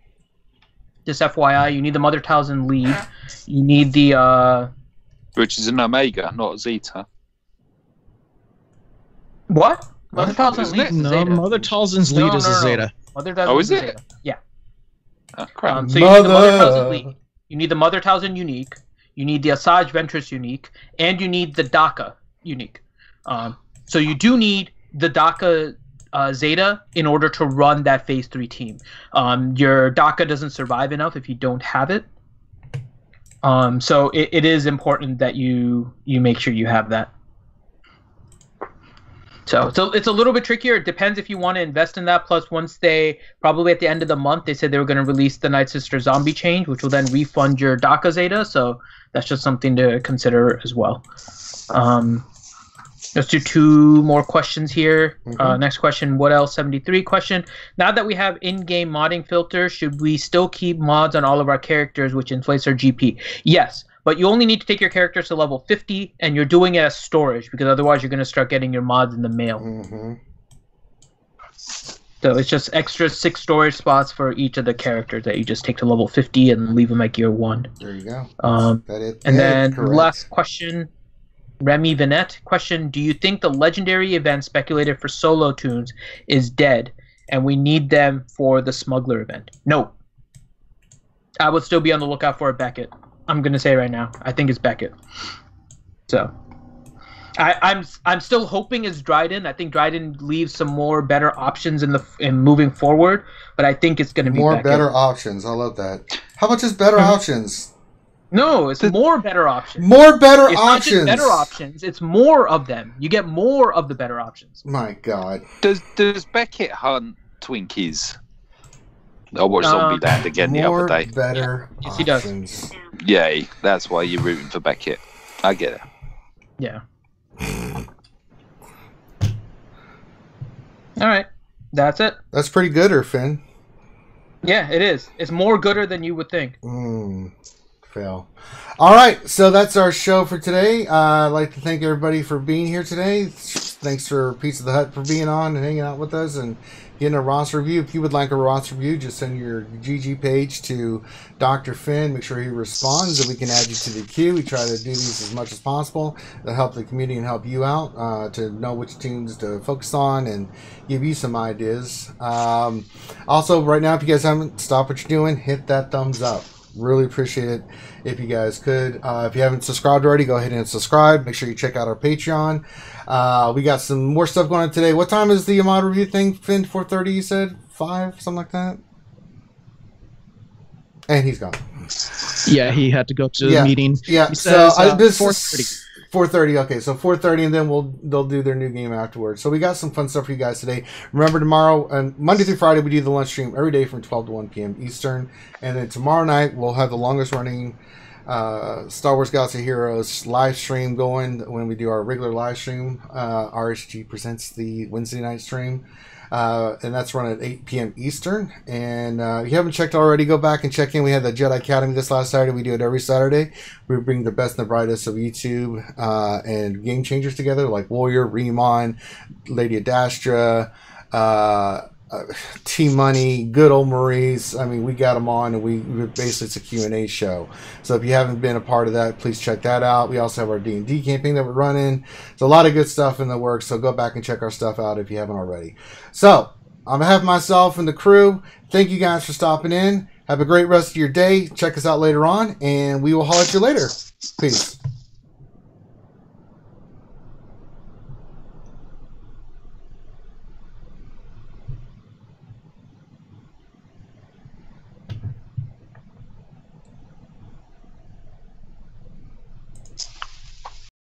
Just FYI, you need the Mother Talzin lead. You need the which is an Omega, not a Zeta. what? Mother Talzin Isn't lead it? is a No, Zeta. Mother Talzin's lead is a Zeta. Mother Talzin Oh, is a it? Zeta. Yeah. Oh, crap. So you need the Mother Talzin lead. You need the Mother Talzin unique. You need the Asajj Ventress unique, and you need the DACA unique. So you do need the DACA Zeta in order to run that Phase 3 team. Your DACA doesn't survive enough if you don't have it. So it is important that you make sure you have that. So it's a little bit trickier. It depends if you want to invest in that. Plus, once they probably at the end of the month, they said they were going to release the Night Sister Zombie change, which will then refund your DACA Zeta. So that's just something to consider as well. Let's do 2 more questions here. Next question, what else? 73 question. Now that we have in-game modding filters, should we still keep mods on all of our characters, which inflates our GP? Yes. But you only need to take your characters to level 50, and you're doing it as storage, because otherwise you're going to start getting your mods in the mail. So it's just extra 6 storage spots for each of the characters that you just take to level 50 and leave them at gear 1. There you go. And then last question, Remy Vinette question, do you think the legendary event speculated for solo tunes is dead, and we need them for the Smuggler event? No. I would still be on the lookout for a Beckett. I'm gonna say right now, I think it's Beckett. So, I'm still hoping it's Dryden. I think Dryden leaves some more better options in moving forward, but I think it's gonna be more Beckett. better options. I love that. How much is better options? No, it's more better options. More better it's options. Not just better options. It's more of them. You get more of the better options. My God. Does Beckett hunt Twinkies? I watched Zombieland again the other day. Better yes, he does. options. Yeah, that's why you're rooting for Beckett. I get it. Yeah. All right. That's it. That's pretty gooder, Finn. Yeah, it is. It's more gooder than you would think. Fail. All right, so that's our show for today. I'd like to thank everybody for being here today. Thanks for Pizza the Hut for being on and hanging out with us and getting a roster review. If you would like a roster review, just send your GG page to Dr. Finn. Make sure he responds and we can add you to the queue. We try to do these as much as possible to help the community and help you out, to know which teams to focus on and give you some ideas. Also, right now, if you guys haven't stopped what you're doing, hit that thumbs up. Really appreciate it if you guys could. If you haven't subscribed already, go ahead and subscribe. Make sure you check out our Patreon. We got some more stuff going on today. What time is the mod review thing, Finn? 4:30, you said? 5? Something like that? And he's gone. Yeah, he had to go to the meeting. Yeah, he says, so this 4:30. is 4:30. Okay, so 4:30, and then they'll do their new game afterwards. So we got some fun stuff for you guys today. Remember, tomorrow and Monday through Friday we do the lunch stream every day from 12 to 1 p.m. Eastern, and then tomorrow night we'll have the longest running Star Wars Galaxy Heroes live stream going when we do our regular live stream. RSG presents the Wednesday night stream. And that's run at 8 p.m. Eastern. And if you haven't checked already, go back and check in. We had the Jedi Academy this last Saturday. We do it every Saturday. We bring the best and the brightest of YouTube and game changers together, like Warrior, Remon, Lady Adastra, T-Money, good old Maurice. I mean, we got them on, and we basically, it's a Q&A show. So if you haven't been a part of that, please check that out. We also have our D&D campaign that we're running. There's a lot of good stuff in the works, so go back and check our stuff out if you haven't already. So, on behalf of myself and the crew, thank you guys for stopping in. Have a great rest of your day. Check us out later on, and we will holler at you later. Peace.